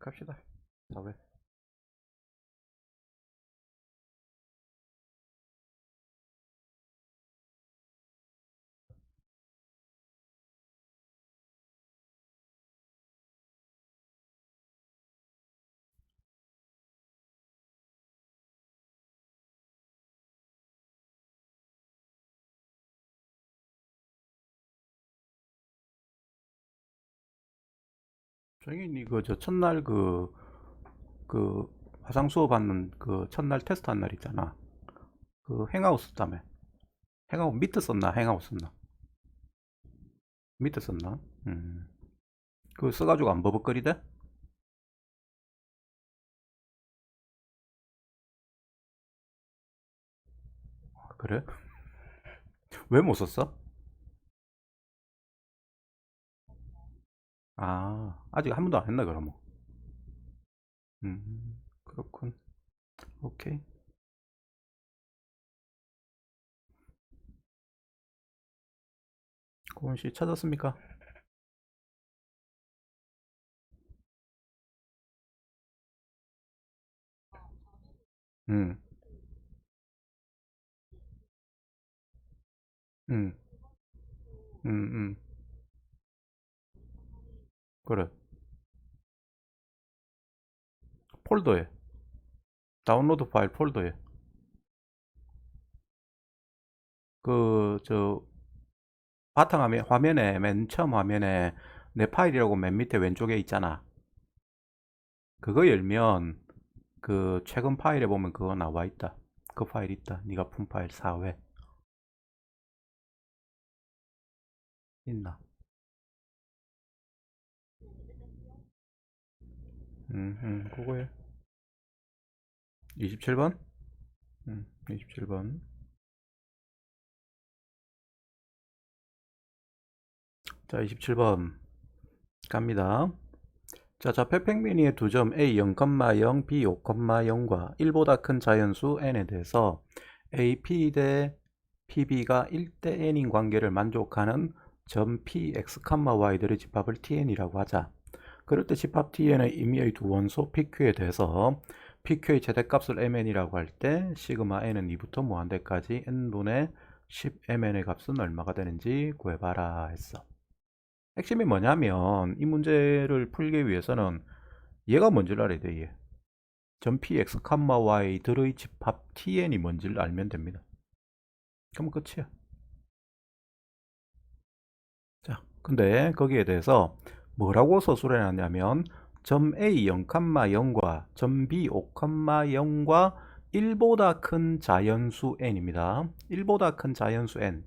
갑시다. 4회. 정인이 저 첫날 그 화상 수업 받는 그 첫날 테스트 한 날 있잖아. 그 행아웃 썼다며. 행아웃 밑에 썼나? 행아웃 썼나? 밑에 썼나? 음. 그거 써가지고 안 버벅거리대? 그래? 왜 못 썼어? 아, 아직 한 번도 안 했나 그러면? 그렇군. 오케이. 고은 씨 찾았습니까? 음, 음, 음, 음. 그래. 폴더에. 다운로드 파일 폴더에. 저 바탕화면 화면에 맨 처음 화면에 내 파일이라고 맨 밑에 왼쪽에 있잖아. 그거 열면 그 최근 파일에 보면 그거 나와 있다. 그 파일 있다. 네가 푼 파일 4회 있나? 그거에 27번? 27번. 자, 27번 갑니다. 자, 좌표평면의 두 점 a 0,0, b 5,0과 1보다 큰 자연수 n에 대해서 ap 대 pb가 1대 n인 관계를 만족하는 점 px, y들의 집합을 tn이라고 하자. 그럴 때 집합 tn의 임의의 두 원소 pq에 대해서 pq의 최대값을 mn이라고 할 때 시그마 n은 2부터 무한대까지 n분의 10mn의 값은 얼마가 되는지 구해봐라 했어. 핵심이 뭐냐면 이 문제를 풀기 위해서는 얘가 뭔지를 알아야 돼. 얘. 점 px, y들의 집합 tn이 뭔지를 알면 됩니다. 그럼 끝이야. 자, 근데 거기에 대해서 뭐라고 서술해 놨냐면 점 A 0,0과 점 B 5,0과 1보다 큰 자연수 n입니다. 1보다 큰 자연수 n,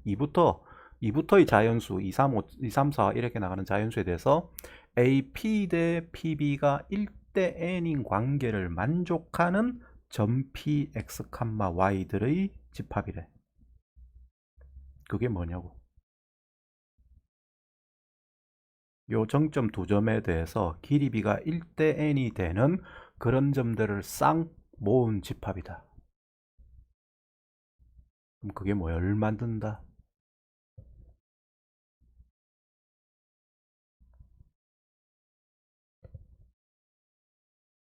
2부터의 자연수 2, 3, 5, 2, 3, 4 이렇게 나가는 자연수에 대해서 AP 대 PB가 1대 n인 관계를 만족하는 점 PX, Y들의 집합이래. 그게 뭐냐고. 요 정점 두 점에 대해서 길이비가 1대 n이 되는 그런 점들을 쌍 모은 집합이다. 그럼 그게 뭐를 만든다?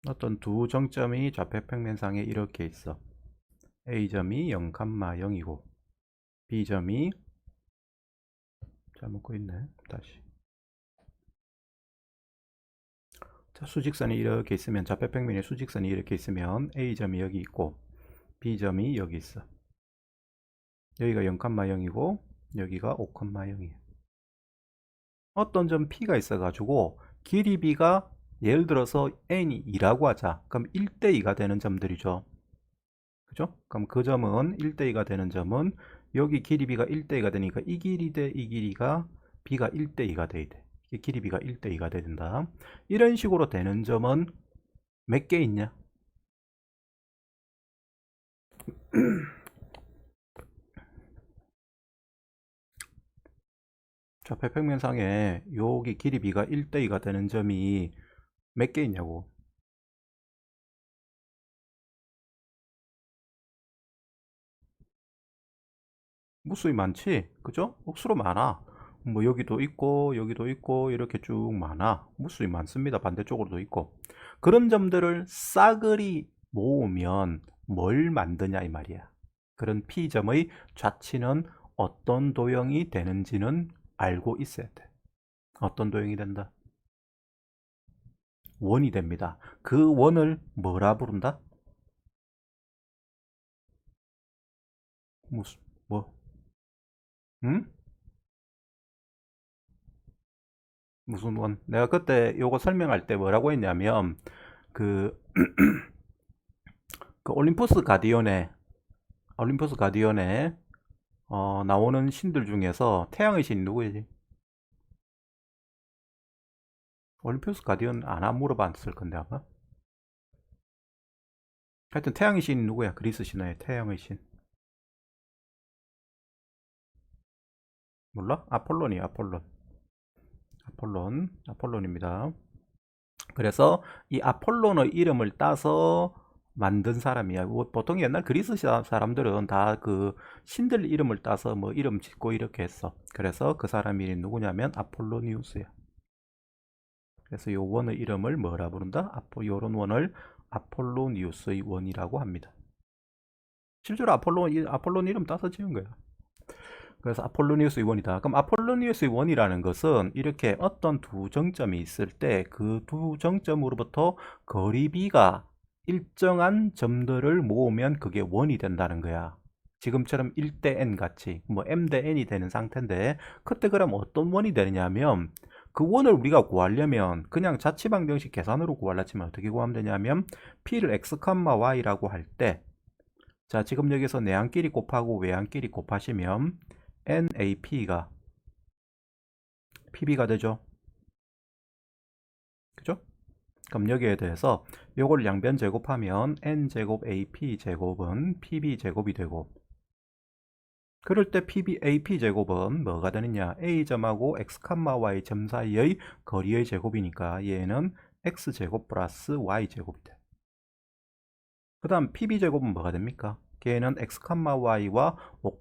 어떤 두 정점이 좌표평면상에 이렇게 있어. A점이 0,0이고 B점이 잘못 있네. 다시. 자, 수직선이 이렇게 있으면 좌표평면에 수직선이 이렇게 있으면 A점이 여기 있고 B점이 여기 있어. 여기가 0,0이고 여기가 5,0이에요. 어떤 점 P가 있어가지고 길이 B가 예를 들어서 N이 2라고 하자. 그럼 1대2가 되는 점들이죠. 그죠? 그럼 그 점은 1대2가 되는 점은 여기 길이 B가 1대2가 되니까 이 길이 대 이 길이가 B가 1대2가 돼야 돼. 이 길이 B가 1대2가 돼야 된다. 이런 식으로 되는 점은 몇 개 있냐? 좌표평면상에 여기 길이 B가 1대2가 되는 점이 몇 개 있냐고. 무수히 많지? 그죠? 억수로 많아. 뭐 여기도 있고 여기도 있고 이렇게 쭉 많아. 무수히 많습니다. 반대쪽으로도 있고. 그런 점들을 싸그리 모으면 뭘 만드냐 이 말이야. 그런 P점의 좌치는 어떤 도형이 되는지는 알고 있어야 돼. 어떤 도형이 된다? 원이 됩니다. 그 원을 뭐라 부른다? 무슨 뭐? 응? 무슨 원? 내가 그때 요거 설명할 때 뭐라고 했냐면 그, 그 올림포스 가디언에 나오는 신들 중에서 태양의 신 누구지? 올림포스 가디언 안 물어봤을 건데 아마. 하여튼 태양의 신 누구야? 그리스 신화의 태양의 신. 몰라? 아폴론이야, 아폴론. 아폴론입니다. 그래서 이 아폴론의 이름을 따서 만든 사람이야. 뭐 보통 옛날 그리스 사람들은 다 그 신들 이름을 따서 뭐 이름 짓고 이렇게 했어. 그래서 그 사람 이름이 누구냐면 아폴로니우스야. 그래서 요 원의 이름을 뭐라 부른다? 요런 원을 아폴로니우스의 원이라고 합니다. 실제로 아폴론 이름 따서 지은 거야. 그래서 아폴로니우스의 원이다. 그럼 아폴로니우스의 원이라는 것은 이렇게 어떤 두 정점이 있을 때 그 두 정점으로부터 거리비가 일정한 점들을 모으면 그게 원이 된다는 거야. 지금처럼 1대 n 같이 뭐 m 대 n이 되는 상태인데 그때 그럼 어떤 원이 되느냐면 그 원을 우리가 구하려면 그냥 자취방정식 계산으로 구하려 치면 어떻게 구하면 되냐면 p를 x, y라고 할 때 자 지금 여기서 내항끼리 곱하고 외항끼리 곱하시면 NAP가 PB가 되죠. 그죠? 그럼 여기에 대해서 요걸 양변 제곱하면 N제곱 AP 제곱은 PB 제곱이 되고 그럴 때 PB AP 제곱은 뭐가 되느냐? A점하고 X, Y 점 사이의 거리의 제곱이니까 얘는 X 제곱 플러스 Y 제곱이 돼. 그 다음 PB 제곱은 뭐가 됩니까? 걔는 x, y와 5,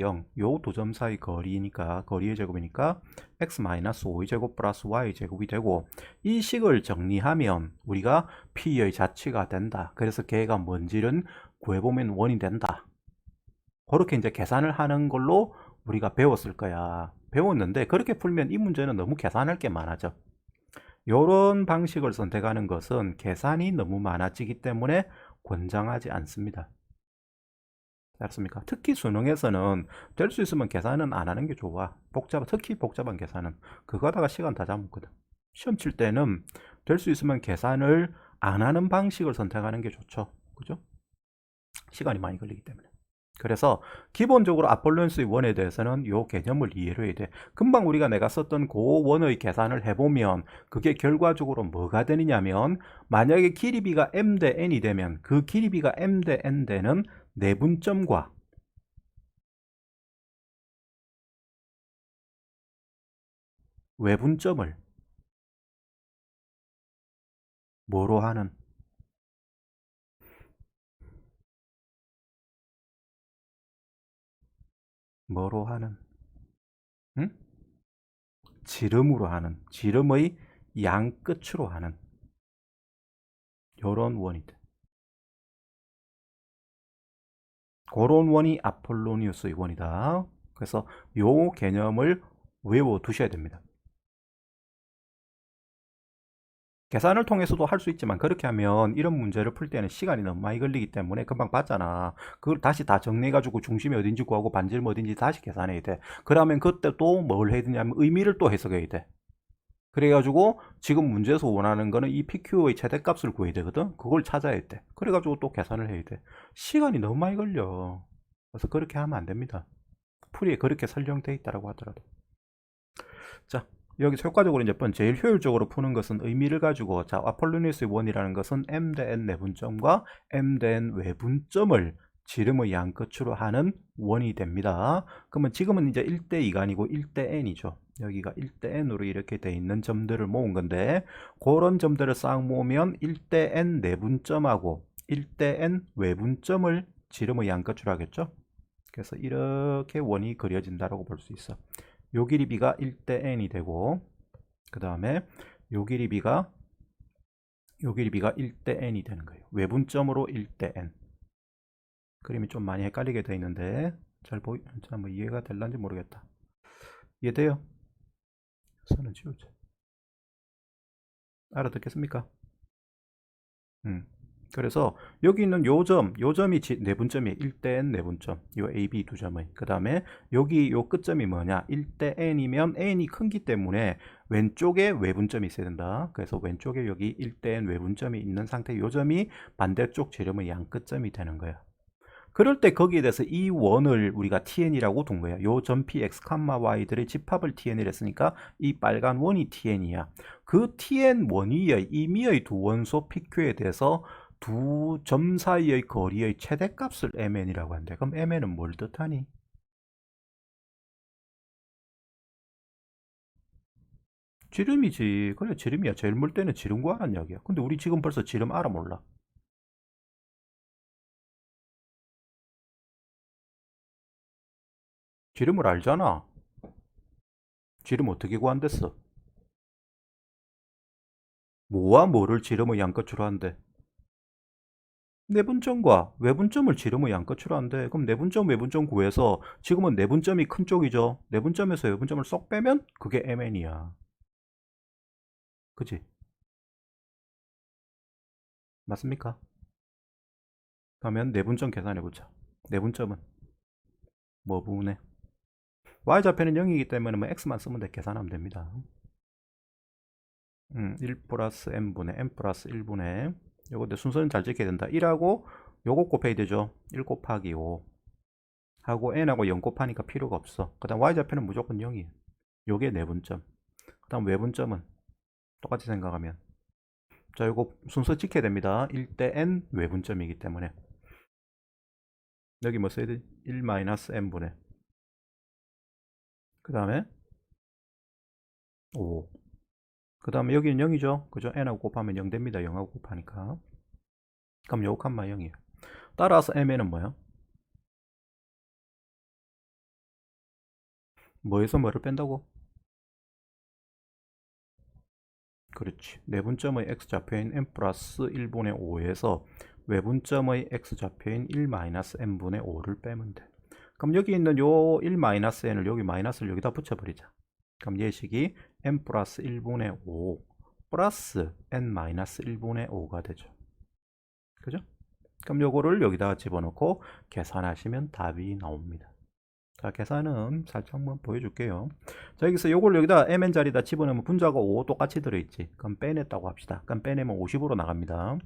0 요 두 점 사이 거리니까 거리의 제곱이니까 x-5의 제곱 플러스 y의 제곱이 되고 이 식을 정리하면 우리가 p의 자취가 된다. 그래서 걔가 뭔지는 구해보면 원이 된다. 그렇게 이제 계산을 하는 걸로 우리가 배웠을 거야. 배웠는데 그렇게 풀면 이 문제는 너무 계산할 게 많아져. 이런 방식을 선택하는 것은 계산이 너무 많아지기 때문에 권장하지 않습니다. 알았습니까? 특히 수능에서는 될 수 있으면 계산은 안 하는 게 좋아. 특히 복잡한 계산은. 그거 하다가 시간 다 잡았거든. 시험 칠 때는 될 수 있으면 계산을 안 하는 방식을 선택하는 게 좋죠. 그죠? 시간이 많이 걸리기 때문에. 그래서 기본적으로 아폴로니우스의 원에 대해서는 이 개념을 이해를 해야 돼. 금방 우리가 내가 썼던 그 원의 계산을 해보면 그게 결과적으로 뭐가 되느냐면 만약에 길이비가 m 대 n이 되면 그 길이비가 m 대 n 되는 내분점과 외분점을 뭐로 하는 뭐로 하는 응? 지름으로 하는 지름의 양 끝으로 하는 요런 원이 돼. 그런 원이 아폴로니우스의 원이다. 그래서 요 개념을 외워 두셔야 됩니다. 계산을 통해서도 할 수 있지만 그렇게 하면 이런 문제를 풀 때는 시간이 너무 많이 걸리기 때문에 금방 봤잖아. 그걸 다시 다 정리해가지고 중심이 어딘지 구하고 반지름 어딘지 다시 계산해야 돼. 그러면 그때 또 뭘 해야 되냐면 의미를 또 해석해야 돼. 그래가지고 지금 문제에서 원하는 거는 이 PQ의 최대값을 구해야 되거든. 그걸 찾아야 돼. 그래가지고 또 계산을 해야 돼. 시간이 너무 많이 걸려. 그래서 그렇게 하면 안 됩니다. 풀이에 그렇게 설정되어 있다고 하더라도. 자, 여기서 효과적으로 이제 제일 효율적으로 푸는 것은 의미를 가지고 자, 아폴로니우스의 원이라는 것은 m 대 n 내분점과 m 대 n 외분점을 지름의 양 끝으로 하는 원이 됩니다. 그러면 지금은 이제 1대 2가 아니고 1대 n이죠. 여기가 1대 n으로 이렇게 돼 있는 점들을 모은 건데 그런 점들을 싹 모으면 1대 n 내분점하고 1대 n 외분점을 지름의 양 끝으로 하겠죠. 그래서 이렇게 원이 그려진다고 볼 수 있어. 요 길이비가 1대 n이 되고 그 다음에 요 길이비가 요 길이가 1대 n이 되는 거예요. 외분점으로 1대 n. 그림이 좀 많이 헷갈리게 되어 있는데 뭐 이해가 될란지 모르겠다. 이해돼요? 선은 지우자. 알아듣겠습니까? 그래서 여기 있는 요 점이 내분점이에요. 1대 n 내분점. 요 a, b 두 점의. 그 다음에 여기 요 끝점이 뭐냐? 1대 n이면 n이 큰기 때문에 왼쪽에 외분점이 있어야 된다. 그래서 왼쪽에 여기 1대 n 외분점이 있는 상태 요 점이 반대쪽 재점의 양 끝점이 되는 거야. 그럴 때 거기에 대해서 이 원을 우리가 tn이라고 둔 거야. 요 점 px, y들의 집합을 tn이라 했으니까 이 빨간 원이 tn이야. 그 tn 원위의 임의의 두 원소 pq에 대해서 두 점 사이의 거리의 최대값을 mn이라고 한대. 그럼 mn은 뭘 뜻하니? 지름이지. 그래, 지름이야. 제일 멀 때는 지름 구하란 이야기야. 근데 우리 지금 벌써 지름 알아 몰라? 지름을 알잖아. 지름 어떻게 구한댔어? 뭐와 뭐를 지름의 양끝으로 한대? 내분점과 외분점을 지름의 양끝으로 한대. 그럼 내분점, 외분점 구해서 지금은 내분점이 큰 쪽이죠. 내분점에서 외분점을 쏙 빼면 그게 mn이야. 그치? 맞습니까? 그러면 내분점 계산해보자. 내분점은 뭐 부분에? y좌표는 0이기 때문에 뭐 x만 쓰면 돼. 계산하면 됩니다. 1 플러스 n분의 n 플러스 1분의 요거 근데 순서는 잘 지켜야 된다. 1하고 요거 곱해야 되죠. 1 곱하기 5 하고 n하고 0 곱하니까 필요가 없어. 그 다음 y좌표는 무조건 0이에요. 요게 내분점. 그 다음 외분점은 똑같이 생각하면 자 요거 순서 지켜야 됩니다. 1대 n 외분점이기 때문에 여기 뭐 써야 돼? 1-n분의 그 다음에 5 그 다음에 여기는 0이죠. 그죠? n하고 곱하면 0 됩니다. 0하고 곱하니까 그럼 요거 칸마 0이에요. 따라서 mn은 뭐야? 뭐에서 뭐를 뺀다고? 그렇지. 내분점의 x좌표인 n 플러스 1분의 5에서 외분점의 x좌표인 1-n분의 5를 빼면 돼. 그럼 여기 있는 요 1-n을 여기 마이너스를 여기다 붙여버리자. 그럼 예식이 n 플러스 1분의 5 플러스 n-1분의 5가 되죠. 그죠? 그럼 요거를 여기다 집어넣고 계산하시면 답이 나옵니다. 자, 계산은 살짝 한번 보여줄게요. 자, 여기서 요걸 여기다 mn 자리에다 집어넣으면 분자가 5 똑같이 들어있지. 그럼 빼냈다고 합시다. 그럼 빼내면 50으로 나갑니다.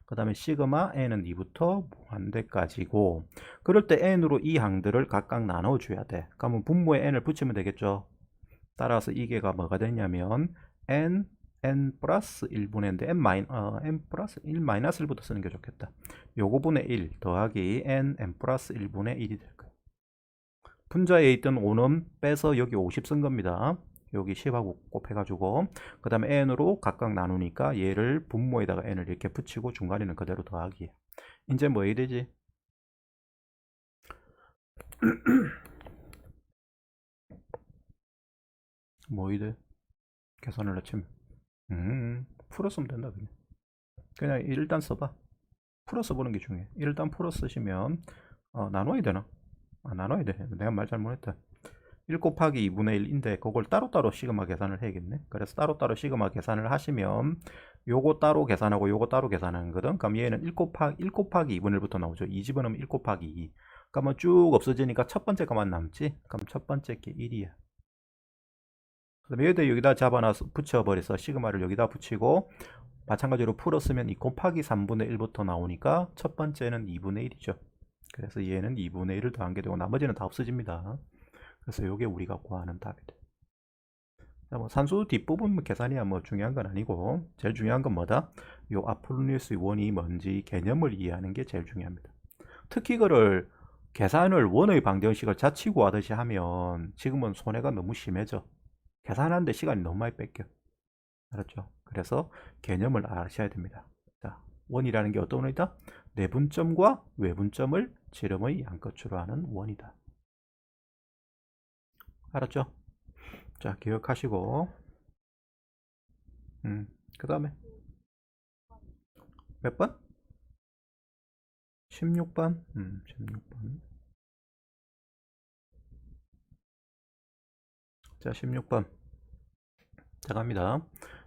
그 다음에 시그마 n은 2부터 무한대까지고 그럴 때 n으로 이 항들을 각각 나눠줘야 돼. 그러면 분모에 n을 붙이면 되겠죠. 따라서 이게가 뭐가 되냐면 n 플러스 1분의 n 플러스 1 마이너스 1부터 쓰는 게 좋겠다. 요거 분의 1 더하기 n 플러스 1분의 1이 될 거예요. 분자에 있던 5는 빼서 여기 50 쓴 겁니다. 여기 10하고 곱해가지고 그 다음에 n으로 각각 나누니까 얘를 분모에다가 n을 이렇게 붙이고 중간에는 그대로 더하기. 이제 뭐 해야 되지? 뭐 해야 돼? 계산을 해치면 풀었으면 된다. 그냥 일단 써봐. 풀어서 보는 게 중요해. 일단 풀어 쓰시면 나눠야 되나? 나눠야 돼. 내가 말 잘못했다. 1 곱하기 2분의 1인데 그걸 따로따로 시그마 계산을 해야겠네. 그래서 따로따로 시그마 계산을 하시면 요거 따로 계산하고 요거 따로 계산하는 거든. 그럼 얘는 1 곱하기 2분의 1부터 나오죠. 2 집어넣으면 1 곱하기 2. 그러면 쭉 없어지니까 첫 번째 것만 남지. 그럼 첫 번째 게 1이야. 그다음에 얘도 여기다 잡아놔서 붙여버려서 시그마를 여기다 붙이고 마찬가지로 풀었으면 2 곱하기 3분의 1부터 나오니까 첫 번째는 2분의 1이죠. 그래서 얘는 2분의 1을 더한 게 되고 나머지는 다 없어집니다. 그래서 이게 우리가 구하는 답이 돼. 뭐 산수 뒷부분 계산이야 뭐 중요한 건 아니고 제일 중요한 건 뭐다? 요 아폴로니우스 원이 뭔지 개념을 이해하는 게 제일 중요합니다. 특히 이거를 계산을 원의 방정식을 자치구 하듯이 하면 지금은 손해가 너무 심해져. 계산하는데 시간이 너무 많이 뺏겨. 알았죠? 그래서 개념을 아셔야 됩니다. 자, 원이라는 게 어떤 원이다? 내분점과 외분점을 지름의 양끝으로 하는 원이다. 알았죠? 자, 기억하시고 그 다음에 몇 번? 16번? 16번. 자, 16번. 자, 갑니다.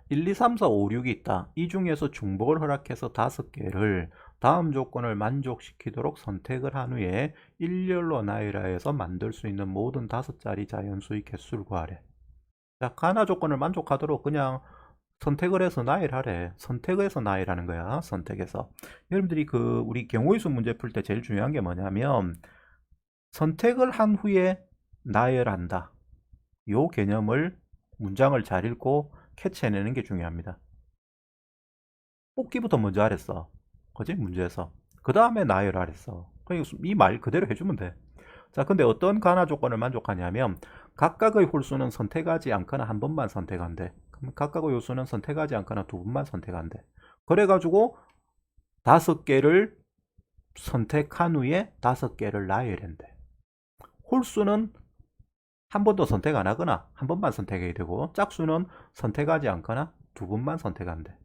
1, 2, 3, 4, 5, 6이 있다. 이 중에서 중복을 허락해서 5개를 다음 조건을 만족시키도록 선택을 한 후에 일렬로 나열하여서 만들 수 있는 모든 5자리 자연수의 개수를 구하래. 자, 가나 조건을 만족하도록 그냥 선택을 해서 나열하래. 선택해서 나열하는 거야. 선택해서. 여러분들이 우리 경우의 수 문제 풀 때 제일 중요한 게 뭐냐면 선택을 한 후에 나열한다. 요 개념을 문장을 잘 읽고 캐치해내는 게 중요합니다. 뽑기부터 먼저 하랬어. 그지? 문제에서. 그 다음에 나열하랬어. 이 말 그대로 해주면 돼. 자, 근데 어떤 가나 조건을 만족하냐면 각각의 홀수는 선택하지 않거나 한 번만 선택한대. 그럼 각각의 요수는 선택하지 않거나 두 번만 선택한대. 그래가지고 5개를 선택한 후에 5개를 나열한대. 홀수는 한 번도 선택 안 하거나 한 번만 선택해야 되고 짝수는 선택하지 않거나 두 번만 선택한대.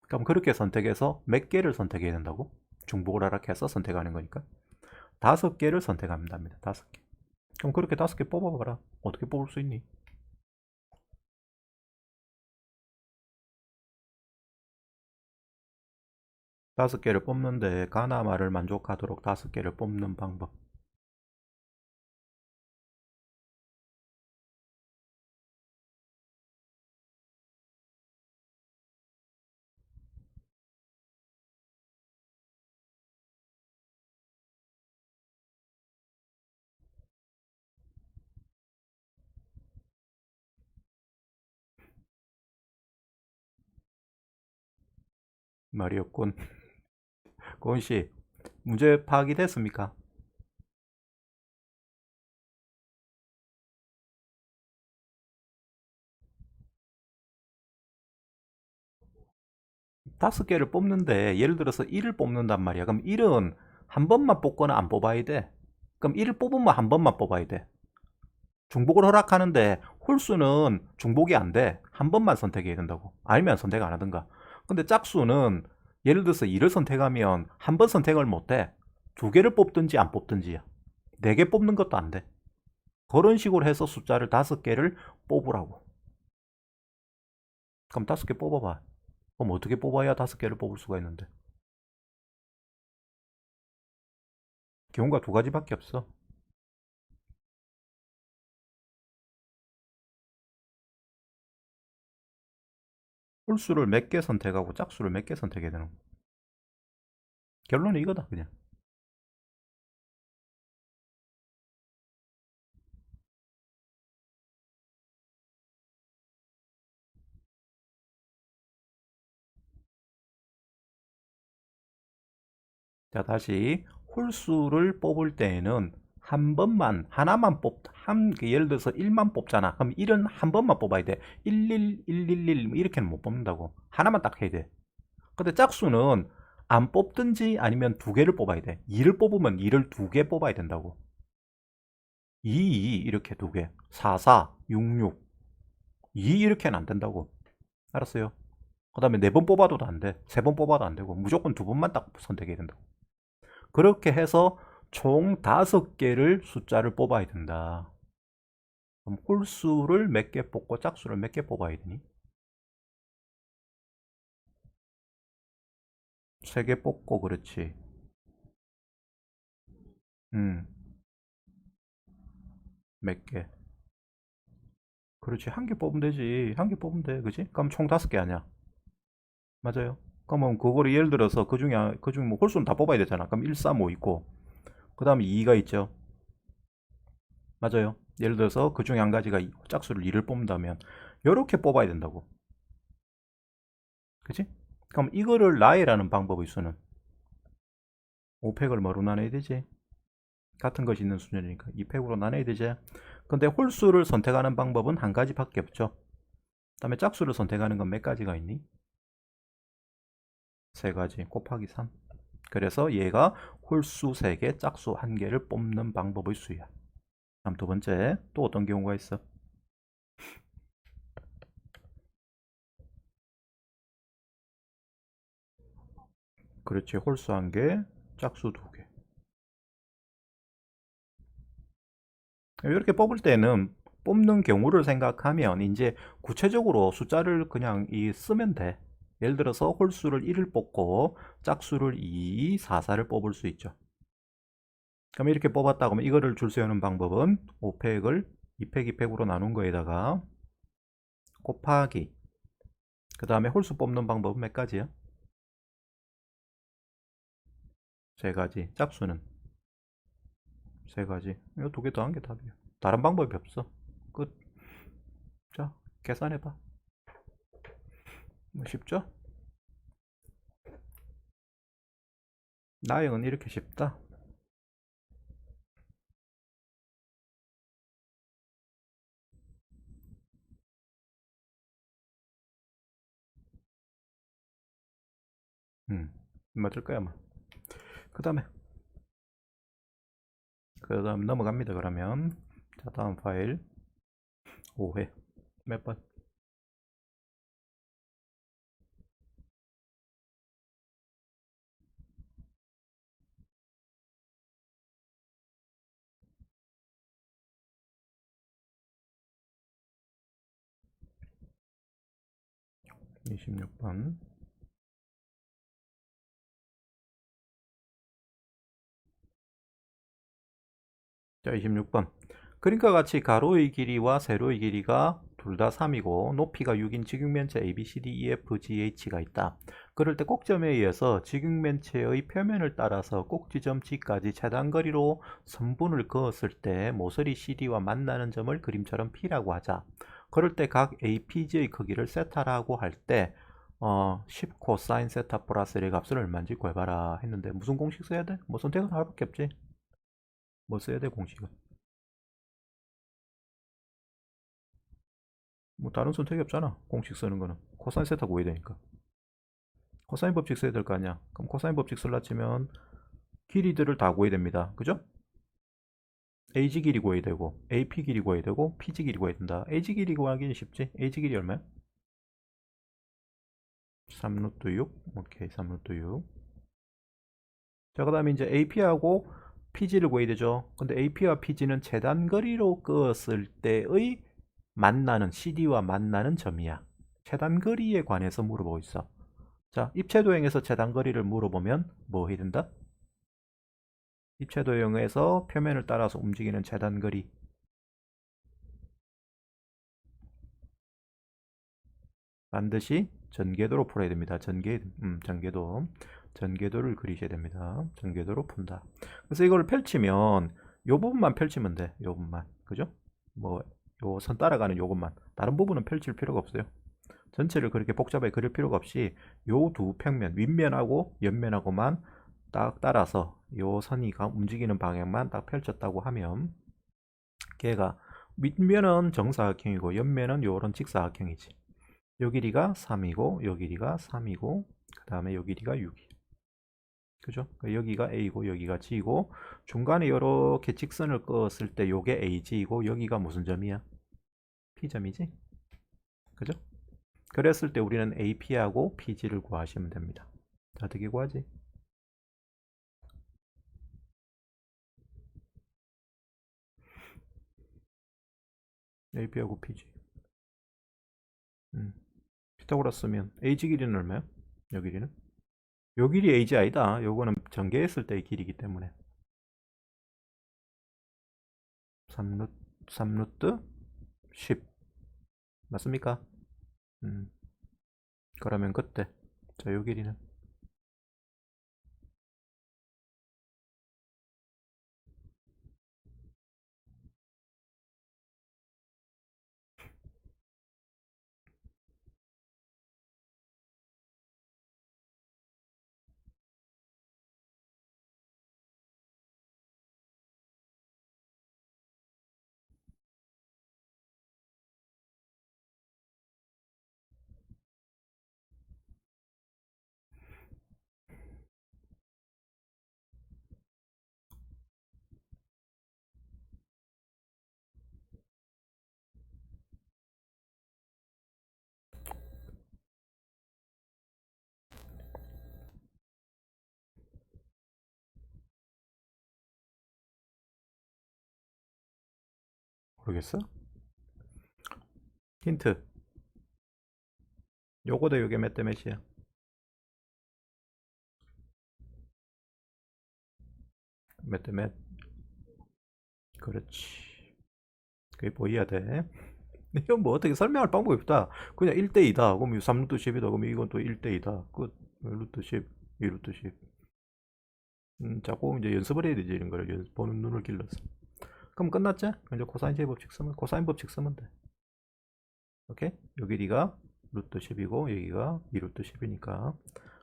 그럼 그렇게 선택해서 몇 개를 선택해야 된다고? 중복을 허락해서 선택하는 거니까 5개를 선택합니다. 5개. 그럼 그렇게 5개 뽑아봐라. 어떻게 뽑을 수 있니? 다섯 개를 뽑는데 가나마를 만족하도록 5개를 뽑는 방법. 말이 없군. 고은씨, 문제 파악이 됐습니까? 다섯 개를 뽑는데 예를 들어서 1을 뽑는단 말이야. 그럼 1은 한 번만 뽑거나 안 뽑아야 돼. 그럼 1을 뽑으면 한 번만 뽑아야 돼. 중복을 허락하는데 홀수는 중복이 안 돼. 한 번만 선택해야 된다고. 아니면 선택 안 하든가. 근데 짝수는 예를 들어서 2를 선택하면 한 번 선택을 못 해. 2개를 뽑든지 안 뽑든지야. 4개 뽑는 것도 안 돼. 그런 식으로 해서 숫자를 5개를 뽑으라고. 그럼 5개 뽑아봐. 그럼 어떻게 뽑아야 5개를 뽑을 수가 있는데? 경우가 2가지밖에 없어. 홀수를 몇 개 선택하고 짝수를 몇 개 선택해야 되는 거. 결론은 이거다 그냥. 자, 다시 홀수를 뽑을 때에는 한 번만 하나만 예를 들어서 1만 뽑잖아. 그럼 1은 한 번만 뽑아야 돼. 11, 111 이렇게는 못 뽑는다고. 하나만 딱 해야 돼. 근데 짝수는 안 뽑든지 아니면 2개를 뽑아야 돼. 2를 뽑으면 2를 2개 뽑아야 된다고. 2, 2 이렇게 2개. 4, 4, 6, 6. 2 이렇게는 안 된다고. 알았어요? 그 다음에 4번 뽑아도 안 돼. 3번 뽑아도 안 되고 무조건 2번만 딱 선택해야 된다고. 그렇게 해서 총 5개를 숫자를 뽑아야 된다. 그럼 홀수를 몇 개 뽑고 짝수를 몇 개 뽑아야 되니? 3개 뽑고 그렇지. 음, 몇 개? 그렇지. 한 개 뽑으면 되지. 한 개 뽑으면 돼. 그지? 그럼 총 5개 아니야. 맞아요. 그러면 그거를 예를 들어서 그중에 뭐 홀수는 다 뽑아야 되잖아. 그럼 1, 3, 5 있고 그 다음에 2가 있죠. 맞아요. 예를 들어서 그 중에 한 가지가 짝수를 2를 뽑는다면 이렇게 뽑아야 된다고. 그치? 그럼 이거를 나열하는 방법의 수는 5팩을 뭐로 나눠야 되지? 같은 것이 있는 수준이니까 2팩으로 나눠야 되지. 근데 홀수를 선택하는 방법은 한 가지밖에 없죠. 그 다음에 짝수를 선택하는 건 몇 가지가 있니? 3가지 곱하기 3. 그래서 얘가 홀수 3개, 짝수 1개를 뽑는 방법의 수야. 다음 두 번째, 또 어떤 경우가 있어? 그렇지. 홀수 1개, 짝수 2개. 이렇게 뽑을 때는 뽑는 경우를 생각하면 이제 구체적으로 숫자를 그냥 쓰면 돼. 예를 들어서 홀수를 1을 뽑고 짝수를 2, 4, 4를 뽑을 수 있죠. 그럼 이렇게 뽑았다고 하면 이거를 줄 세우는 방법은 5팩을 2팩 2팩으로 나눈 거에다가 곱하기, 그 다음에 홀수 뽑는 방법은 몇 가지야? 세 가지. 짝수는 세 가지. 이거 두 개 더한 게 답이야. 다른 방법이 없어. 끝. 자, 계산해봐. 뭐 쉽죠? 나영은 이렇게 쉽다. 맞을 거야, 아마. 그 다음에 넘어갑니다. 그러면 자, 다음 파일 5회 몇 번? 26번. 자, 26번. 그림과 같이 가로의 길이와 세로의 길이가 둘 다 3이고 높이가 6인 직육면체 ABCD EFGH가 있다. 그럴 때 꼭점에 의해서 직육면체의 표면을 따라서 꼭지점 G까지 재단거리로 선분을 그었을 때 모서리 CD와 만나는 점을 그림처럼 P라고 하자. 그럴 때 각 APG의 크기를 세타라고 할 때 10 코사인 세타 플러스 의 값을 얼마인지 구해봐라 했는데 무슨 공식 써야 돼? 뭐 선택은 하나밖에 없지. 뭐 써야 돼 공식은? 뭐 다른 선택이 없잖아. 공식 쓰는 거는 코사인 세타 구해야 되니까 코사인 법칙 써야 될 거 아니야. 그럼 코사인 법칙 쓸라 치면 길이들을 다 구해야 됩니다. 그죠? AG 길이 구해야 되고 AP 길이 구해야 되고 PG 길이 구해야 된다. AG 길이 구하기는 쉽지. AG 길이 얼마야? 3루트 6. 오케이, 3루트 6. 자, 그 다음에 이제 AP하고 PG를 구해야 되죠. 근데 AP와 PG는 재단거리로 그었을 때의 만나는 CD와 만나는 점이야. 재단거리에 관해서 물어보고 있어. 자, 입체도형에서 재단거리를 물어보면 뭐 해야 된다? 입체도형에서 표면을 따라서 움직이는 재단거리. 반드시 전궤도로 풀어야 됩니다. 전궤도. 전궤도를 그리셔야 됩니다. 전궤도로 푼다. 그래서 이걸 펼치면 요 부분만 펼치면 돼. 요 부분만. 그죠? 뭐, 요 선 따라가는 요것만. 다른 부분은 펼칠 필요가 없어요. 전체를 그렇게 복잡하게 그릴 필요가 없이 요 두 평면, 윗면하고 옆면하고만 딱 따라서 요 선이가 움직이는 방향만 딱 펼쳤다고 하면 걔가 윗면은 정사각형이고 옆면은 요런 직사각형이지. 요 길이가 3이고 요 길이가 3이고 그 다음에 요 길이가 6이. 그죠? 여기가 A고 여기가 G고 중간에 이렇게 직선을 그었을 때 요게 AG이고 여기가 무슨 점이야? P점이지? 그죠? 그랬을 때 우리는 AP하고 PG를 구하시면 됩니다. 자, 어떻게 구하지? AP하고 PG. 피타고라스면 AG 길이는 얼마야? 요 길이는? 요 길이 AG 아니다. 요거는 전개했을 때의 길이기 때문에 3루트 10 맞습니까? 음, 그러면 그때 자, 요 길이는 모르겠어? 힌트. 요거 대 요게 몇 대 몇이야? 몇 대 몇? 그렇지. 그게 보여야 돼. 이건 뭐 어떻게 설명할 방법이 없다. 그냥 1대2다. 그럼 3루트 10이다. 그럼 이건 또 1대2다. 끝. 루트 10, 2루트 10. 자꾸 이제 연습을 해야 되지, 이런 거를. 보는 눈을 길러서. 그럼 끝났지? 이제 코사인 제법칙 쓰면, 코사인 법칙 쓰면 돼. 오케이? 여기 리가 루트 10이고, 여기가 2루트 10이니까,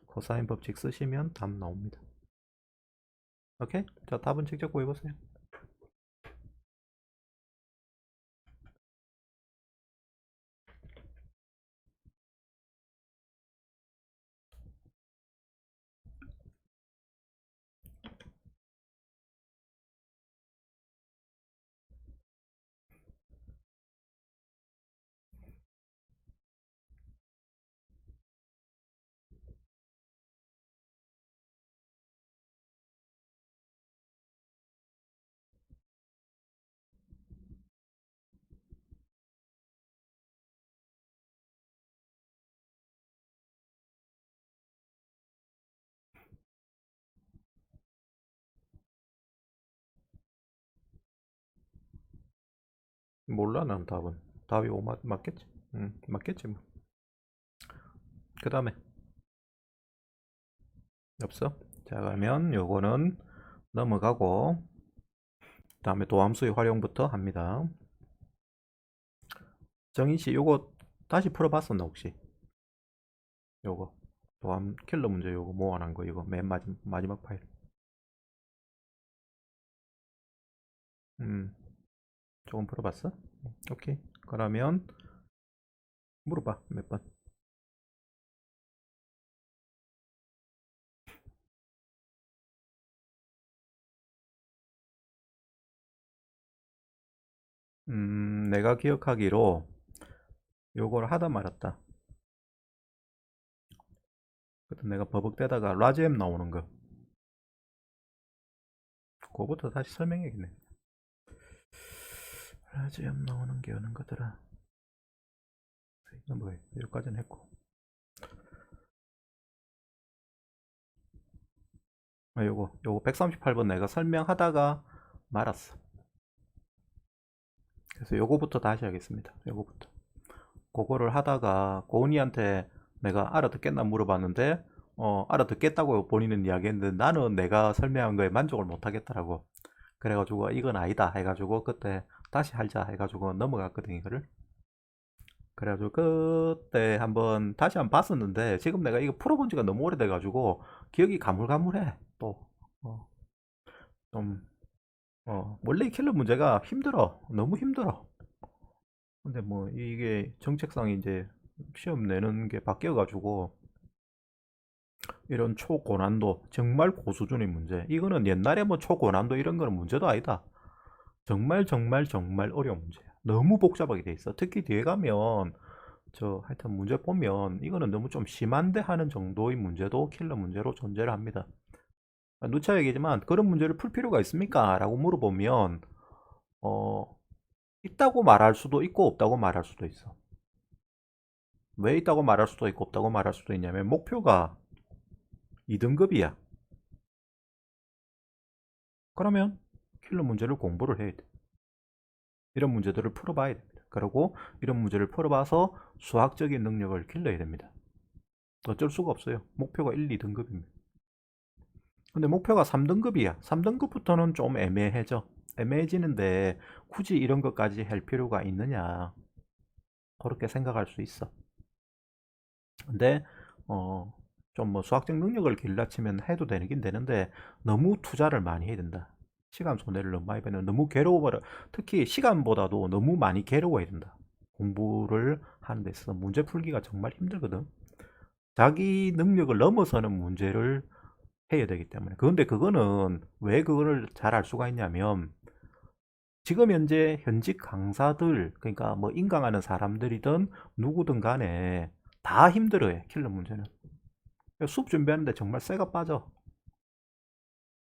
코사인 법칙 쓰시면 답 나옵니다. 오케이? 자, 답은 직접 구해보세요. 몰라, 난 답은. 답이 5 맞겠지? 응, 맞겠지, 뭐. 그 다음에, 없어? 자, 그러면 요거는 넘어가고, 다음에 도함수의 활용부터 합니다. 정인씨, 요거 다시 풀어봤었나, 혹시? 요거. 도함 킬러 문제 요거 모아놓은 거, 이거 맨 마지막 파일. 조금 풀어봤어? 오케이. 그러면, 물어봐, 몇 번. 내가 기억하기로 요걸 하다 말았다. 그때 내가 버벅대다가 라지엠 나오는 거. 그거부터 다시 설명해야겠네. 라지엠 나오는 게 어느 거더라. 이건 뭐야? 여기까지는 했고. 요거 138번 내가 설명하다가 말았어. 그래서 요거부터 다시 하겠습니다. 요거부터. 그거를 하다가 고은이한테 내가 알아듣겠나 물어봤는데 알아듣겠다고 본인은 이야기했는데 나는 내가 설명한 거에 만족을 못 하겠더라고. 그래가지고 이건 아니다 해가지고 그때 다시 하자 해가지고 넘어갔거든, 이거를. 그래가지고 그때 다시 한번 봤었는데 지금 내가 이거 풀어본 지가 너무 오래돼가지고 기억이 가물가물해. 또 좀 원래 이 킬러 문제가 힘들어. 너무 힘들어. 근데 뭐 이게 정책상이 이제 시험 내는 게 바뀌어가지고 이런 초고난도 정말 고수준의 문제, 이거는 옛날에 뭐 초고난도 이런 거는 문제도 아니다. 정말 정말 정말 어려운 문제야. 너무 복잡하게 돼 있어. 특히 뒤에 가면 하여튼 문제 보면 이거는 너무 좀 심한데 하는 정도의 문제도 킬러 문제로 존재를 합니다. 누차 얘기지만 그런 문제를 풀 필요가 있습니까? 라고 물어보면 있다고 말할 수도 있고 없다고 말할 수도 있어. 왜 있다고 말할 수도 있고 없다고 말할 수도 있냐면 목표가 2등급이야. 그러면 킬러 문제를 공부를 해야 돼. 이런 문제들을 풀어봐야 됩니다. 그리고 이런 문제를 풀어봐서 수학적인 능력을 길러야 됩니다. 어쩔 수가 없어요. 목표가 1, 2등급입니다. 근데 목표가 3등급이야. 3등급부터는 좀 애매해져. 애매해지는데 굳이 이런 것까지 할 필요가 있느냐. 그렇게 생각할 수 있어. 근데 좀 뭐 수학적 능력을 길러치면 해도 되긴 되는데 너무 투자를 많이 해야 된다. 시간 손해를 너무 많이 빼는, 너무 괴로워버려. 특히 시간보다도 너무 많이 괴로워야 된다. 공부를 하는 데 있어서 문제 풀기가 정말 힘들거든. 자기 능력을 넘어서는 문제를 해야 되기 때문에. 그런데 그거는 왜 그거를 잘 알 수가 있냐면 지금 현재 현직 강사들, 그러니까 뭐 인강하는 사람들이든 누구든 간에 다 힘들어해, 킬러 문제는. 수업 준비하는데 정말 쇠가 빠져.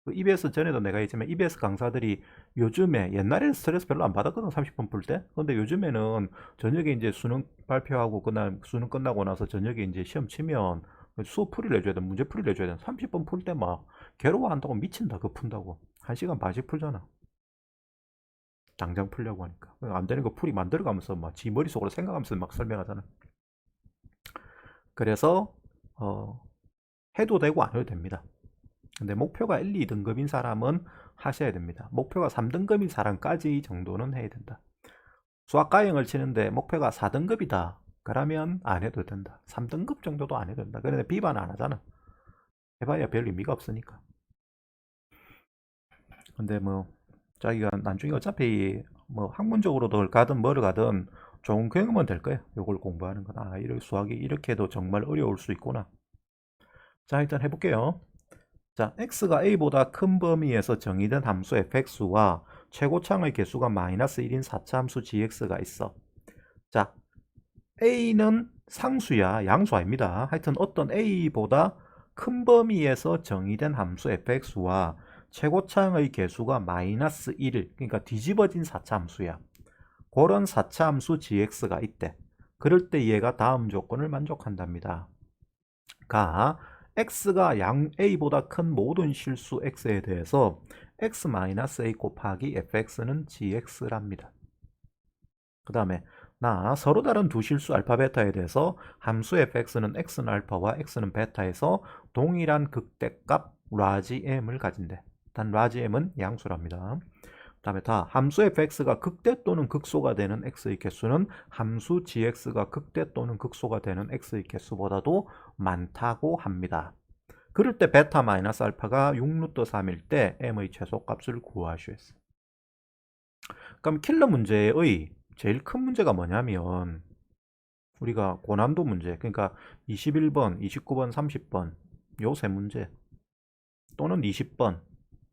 그 EBS 전에도 내가 했지만 EBS 강사들이 요즘에 옛날에는 스트레스 별로 안 받았거든 30분 풀 때. 근데 요즘에는 저녁에 이제 수능 발표하고 그날 수능 끝나고 나서 저녁에 이제 시험 치면 수업 풀이를 해줘야 돼. 문제 풀이를 해줘야 돼. 30분 풀 때 막 괴로워한다고 미친다. 그거 푼다고. 1시간 반씩 풀잖아. 당장 풀려고 하니까. 안 되는 거 풀이 만들어가면서 막 지 머릿속으로 생각하면서 막 설명하잖아. 그래서 해도 되고 안 해도 됩니다. 근데 목표가 1, 2등급인 사람은 하셔야 됩니다. 목표가 3등급인 사람까지 정도는 해야 된다. 수학 가형을 치는데 목표가 4등급이다. 그러면 안 해도 된다. 3등급 정도도 안 해도 된다. 그런데 비반 안 하잖아. 해봐야 별 의미가 없으니까. 근데 뭐 자기가 나중에 어차피 뭐 학문적으로도 가든 뭐를 가든 좋은 경험은 될 거야. 이걸 공부하는 거나 이렇게 수학이 이렇게 해도 정말 어려울 수 있구나. 자, 일단 해볼게요. 자, x가 a보다 큰 범위에서 정의된 함수 fx와 최고창의 개수가 마이너스 1인 4차 함수 gx가 있어. 자, a는 상수야, 양수 아닙니다. 하여튼 어떤 a보다 큰 범위에서 정의된 함수 fx와 최고창의 개수가 마이너스 1, 그러니까 뒤집어진 4차 함수야. 그런 4차 함수 gx가 있대. 그럴 때 얘가 다음 조건을 만족한답니다. 가 x가 양 a보다 큰 모든 실수 x에 대해서 x-a 곱하기 fx는 gx랍니다. 그 다음에 나 서로 다른 두 실수 알파 베타에 대해서 함수 fx는 x는 알파와 x는 베타에서 동일한 극대값 라지 m을 가진대. 단 라지 m은 양수랍니다. 그 다음에 다 함수 fx가 극대 또는 극소가 되는 x의 개수는 함수 gx가 극대 또는 극소가 되는 x의 개수보다도 많다고 합니다. 그럴 때 베타 마이너스 알파가 6루트 3일 때 m의 최소값을 구하시오. 그럼 킬러 문제의 제일 큰 문제가 뭐냐면 우리가 고난도 문제, 그러니까 21번, 29번, 30번 요 세 문제 또는 20번,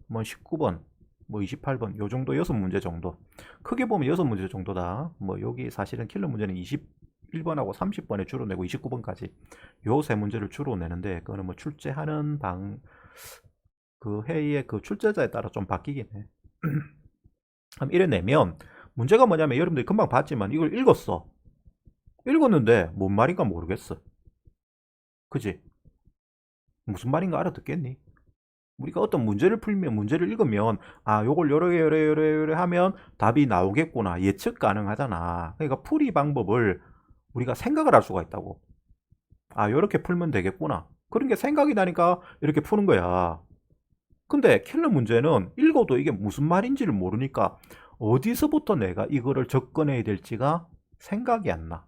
뭐 19번, 뭐 28번 요 정도 6문제 정도. 크게 보면 6문제 정도다. 뭐 여기 사실은 킬러 문제는 21번하고 30번에 주로 내고 29번까지 요 세 문제를 주로 내는데 그거는 뭐 출제하는 그 회의의 그 출제자에 따라 좀 바뀌긴 해. 그럼 이래 내면 문제가 뭐냐면 여러분들이 금방 봤지만 이걸 읽었어. 읽었는데 뭔 말인가 모르겠어. 그지? 무슨 말인가 알아듣겠니? 우리가 어떤 문제를 풀면 문제를 읽으면 아 요걸 요래 하면 답이 나오겠구나 예측 가능하잖아. 그러니까 풀이 방법을 우리가 생각을 할 수가 있다고. 아 요렇게 풀면 되겠구나. 그런 게 생각이 나니까 이렇게 푸는 거야. 근데 킬러 문제는 읽어도 이게 무슨 말인지를 모르니까 어디서부터 내가 이거를 접근해야 될지가 생각이 안 나.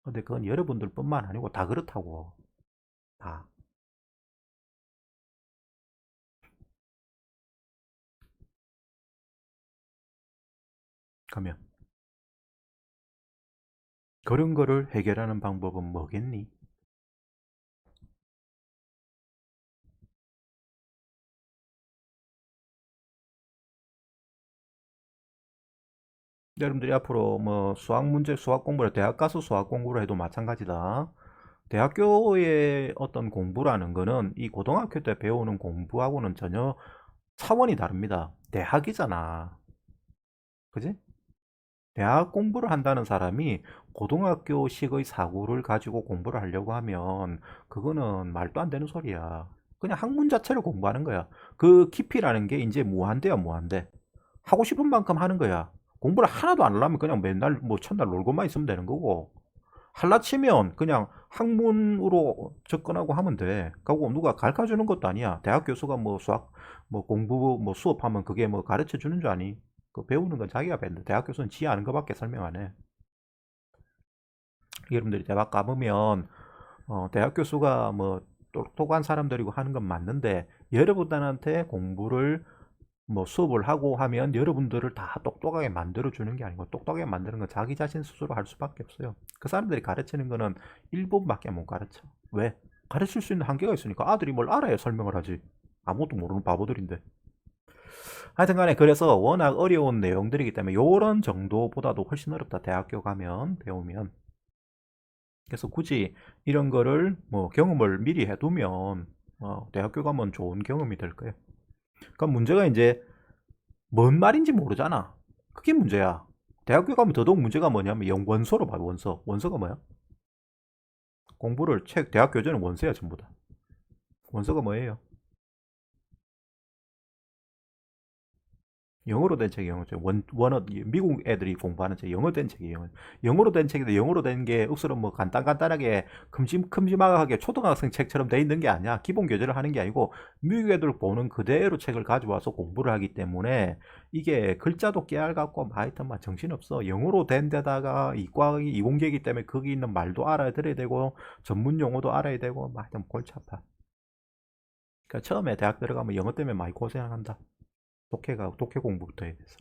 근데 그건 여러분들 뿐만 아니고 다 그렇다고. 다. 그러면 그런 거를 해결하는 방법은 뭐겠니? 여러분들이 앞으로 뭐 수학 문제, 수학 공부를 대학 가서 수학 공부를 해도 마찬가지다. 대학교의 어떤 공부라는 거는 이 고등학교 때 배우는 공부하고는 전혀 차원이 다릅니다. 대학이잖아. 그지? 대학 공부를 한다는 사람이 고등학교식의 사고를 가지고 공부를 하려고 하면 그거는 말도 안 되는 소리야. 그냥 학문 자체를 공부하는 거야. 그 깊이라는 게 이제 무한대야, 무한대. 하고 싶은 만큼 하는 거야. 공부를 하나도 안 하려면 그냥 맨날 뭐 첫날 놀고만 있으면 되는 거고. 할라 치면 그냥 학문으로 접근하고 하면 돼. 그리고 누가 가르쳐 주는 것도 아니야. 대학 교수가 뭐 수학, 뭐 공부, 뭐 수업하면 그게 뭐 가르쳐 주는 줄 아니? 그 배우는 건 자기가 배는데 대학 교수는 지 아는 것밖에 설명 안 해. 여러분들이 대학 가보면 대학 교수가 뭐 똑똑한 사람들이고 하는 건 맞는데 여러분들한테 공부를 뭐 수업을 하고 하면 여러분들을 다 똑똑하게 만들어 주는 게 아니고 똑똑하게 만드는 건 자기 자신 스스로 할 수밖에 없어요. 그 사람들이 가르치는 거는 일부분밖에 못 가르쳐. 왜? 가르칠 수 있는 한계가 있으니까. 아들이 뭘 알아야 설명을 하지. 아무것도 모르는 바보들인데. 하여튼 간에 그래서 워낙 어려운 내용들이기 때문에 요런 정도보다도 훨씬 어렵다. 대학교 가면 배우면. 그래서 굳이 이런 거를 뭐 경험을 미리 해두면 대학교 가면 좋은 경험이 될 거예요. 그러니까 문제가 이제 뭔 말인지 모르잖아. 그게 문제야. 대학교 가면 더더욱 문제가 뭐냐면 원서로 봐. 원서가 뭐야? 공부를 대학 교재는 원서야 전부 다. 원서가 뭐예요? 영어로 된 책이 영어죠. 미국 애들이 공부하는 책, 영어 된 책이에요. 영어로 된 책인데 영어로 된 게 억수로 뭐 간단하게 큼지막하게 초등학생 책처럼 돼 있는 게 아니야. 기본 교재를 하는 게 아니고 미국 애들 보는 그대로 책을 가져와서 공부를 하기 때문에 이게 글자도 깨알같고 하여튼 막 정신없어. 영어로 된 데다가 이공계이기 때문에 거기 있는 말도 알아들어야 되고 전문 용어도 알아야 되고 막 하여튼 골치 아파. 그러니까 처음에 대학 들어가면 영어 때문에 많이 고생한다. 독해 공부부터 해야 돼서.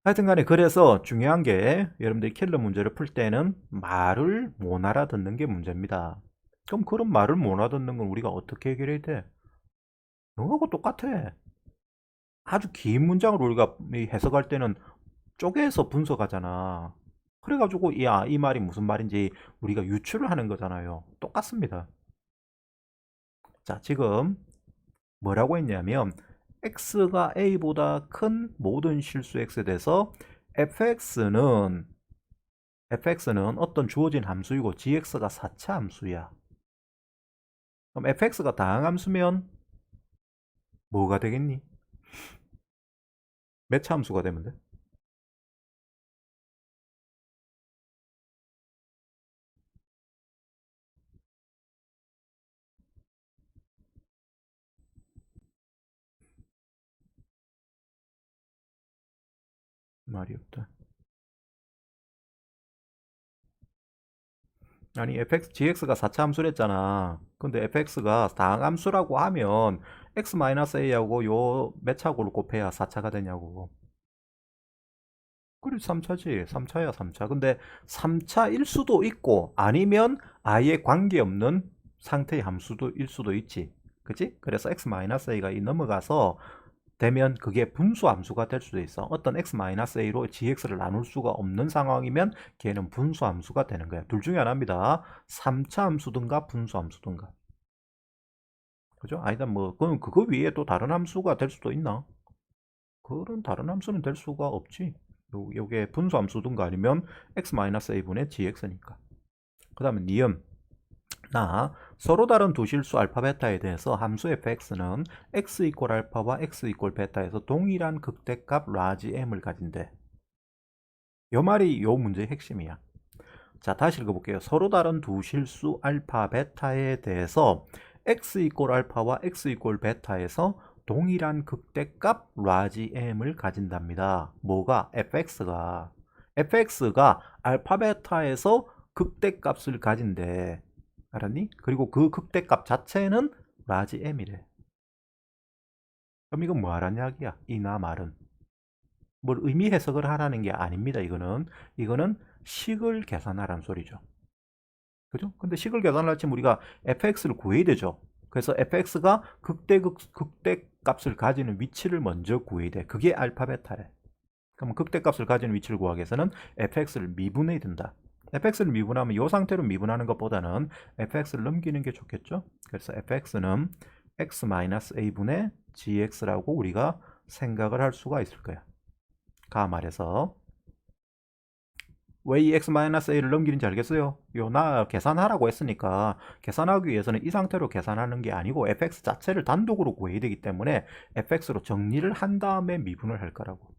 하여튼 간에 그래서 중요한 게 여러분들이 킬러 문제를 풀 때는 말을 못 알아듣는 게 문제입니다. 그럼 그런 말을 못 알아듣는 건 우리가 어떻게 해결해야 돼? 영어하고 똑같아. 아주 긴 문장을 우리가 해석할 때는 쪼개서 분석하잖아. 그래가지고 이 말이 무슨 말인지 우리가 유추를 하는 거잖아요. 똑같습니다. 자, 지금 뭐라고 했냐면 x가 a보다 큰 모든 실수 x에 대해서 fx는 어떤 주어진 함수이고 gx가 4차 함수야. 그럼 fx가 다항함수면 뭐가 되겠니? 몇 차 함수가 되면 돼? 말이 없다. 아니 gx가 4차 함수랬잖아. 근데 fx가 다항함수라고 하면 x-a하고 요 몇 차고를 곱해야 4차가 되냐고. 그래 3차지. 3차야 3차. 근데 3차일 수도 있고 아니면 아예 관계없는 상태의 함수도 일 수도 있지. 그치? 그래서 x-a가 넘어가서 되면 그게 분수 함수가 될 수도 있어. 어떤 x-a로 gx를 나눌 수가 없는 상황이면 걔는 분수 함수가 되는 거야. 둘 중에 하나입니다. 3차 함수든가 분수 함수든가. 그죠? 아니다 뭐 그거 위에 또 다른 함수가 될 수도 있나? 그런 다른 함수는 될 수가 없지. 요게 분수 함수든가 아니면 x-a분의 gx니까. 그 다음에 니은. 서로 다른 두 실수 알파 베타에 대해서 함수 fx는 x 이퀄 알파와 x 이퀄 베타에서 동일한 극대값 라지 m을 가진대. 요 말이 요 문제의 핵심이야. 자, 다시 읽어볼게요. 서로 다른 두 실수 알파 베타에 대해서 x 이퀄 알파와 x 이퀄 베타에서 동일한 극대값 라지 m을 가진답니다. 뭐가? fx가 알파 베타에서 극대값을 가진대. 알았니? 그리고 그 극대값 자체는 라지 m이래. 그럼 이건 뭐 하라는 이야기야? 이나 말은 뭘 의미 해석을 하라는 게 아닙니다. 이거는 식을 계산하라는 소리죠. 그죠? 근데 식을 계산하려면 우리가 fx를 구해야 되죠. 그래서 fx가 극대값을 가지는 위치를 먼저 구해야 돼. 그게 알파 베타래. 그럼 극대값을 가지는 위치를 구하기 위해서는 fx를 미분해야 된다. fx를 미분하면 이 상태로 미분하는 것보다는 fx를 넘기는 게 좋겠죠. 그래서 fx는 x-a분의 gx라고 우리가 생각을 할 수가 있을 거야. 가 말해서 왜 이 x-a를 넘기는지 알겠어요? 나 계산하라고 했으니까 계산하기 위해서는 이 상태로 계산하는 게 아니고 fx 자체를 단독으로 구해야 되기 때문에 fx로 정리를 한 다음에 미분을 할 거라고.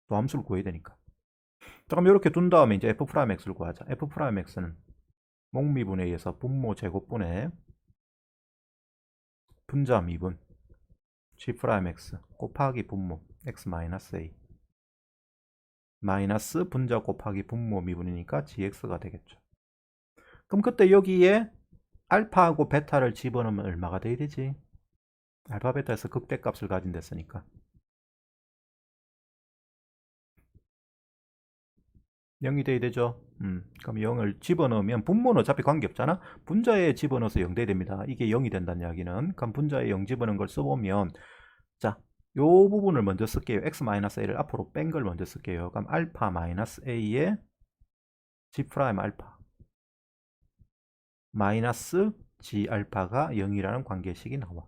또 함수를 구해야 되니까. 자, 그럼 이렇게 둔 다음에 이제 f'x를 구하자. f'x는 목미분에 의해서 분모 제곱분의 분자 미분 g'x 곱하기 분모 x-a 마이너스 분자 곱하기 분모 미분이니까 gx가 되겠죠. 그럼 그때 여기에 알파하고 베타를 집어넣으면 얼마가 돼야 되지? 알파 베타에서 극대값을 가진 됐으니까 0이 돼야 되죠. 그럼 0을 집어넣으면 분모는 어차피 관계없잖아. 분자에 집어넣어서 0 돼야 됩니다. 이게 0이 된다는 이야기는. 그럼 분자에 0 집어넣은 걸 써보면 자, 요 부분을 먼저 쓸게요. x-a를 앞으로 뺀 걸 먼저 쓸게요. 그럼 알파 마이너스 a의 g 프라임 알파 마이너스 G 알파가 0이라는 관계식이 나와.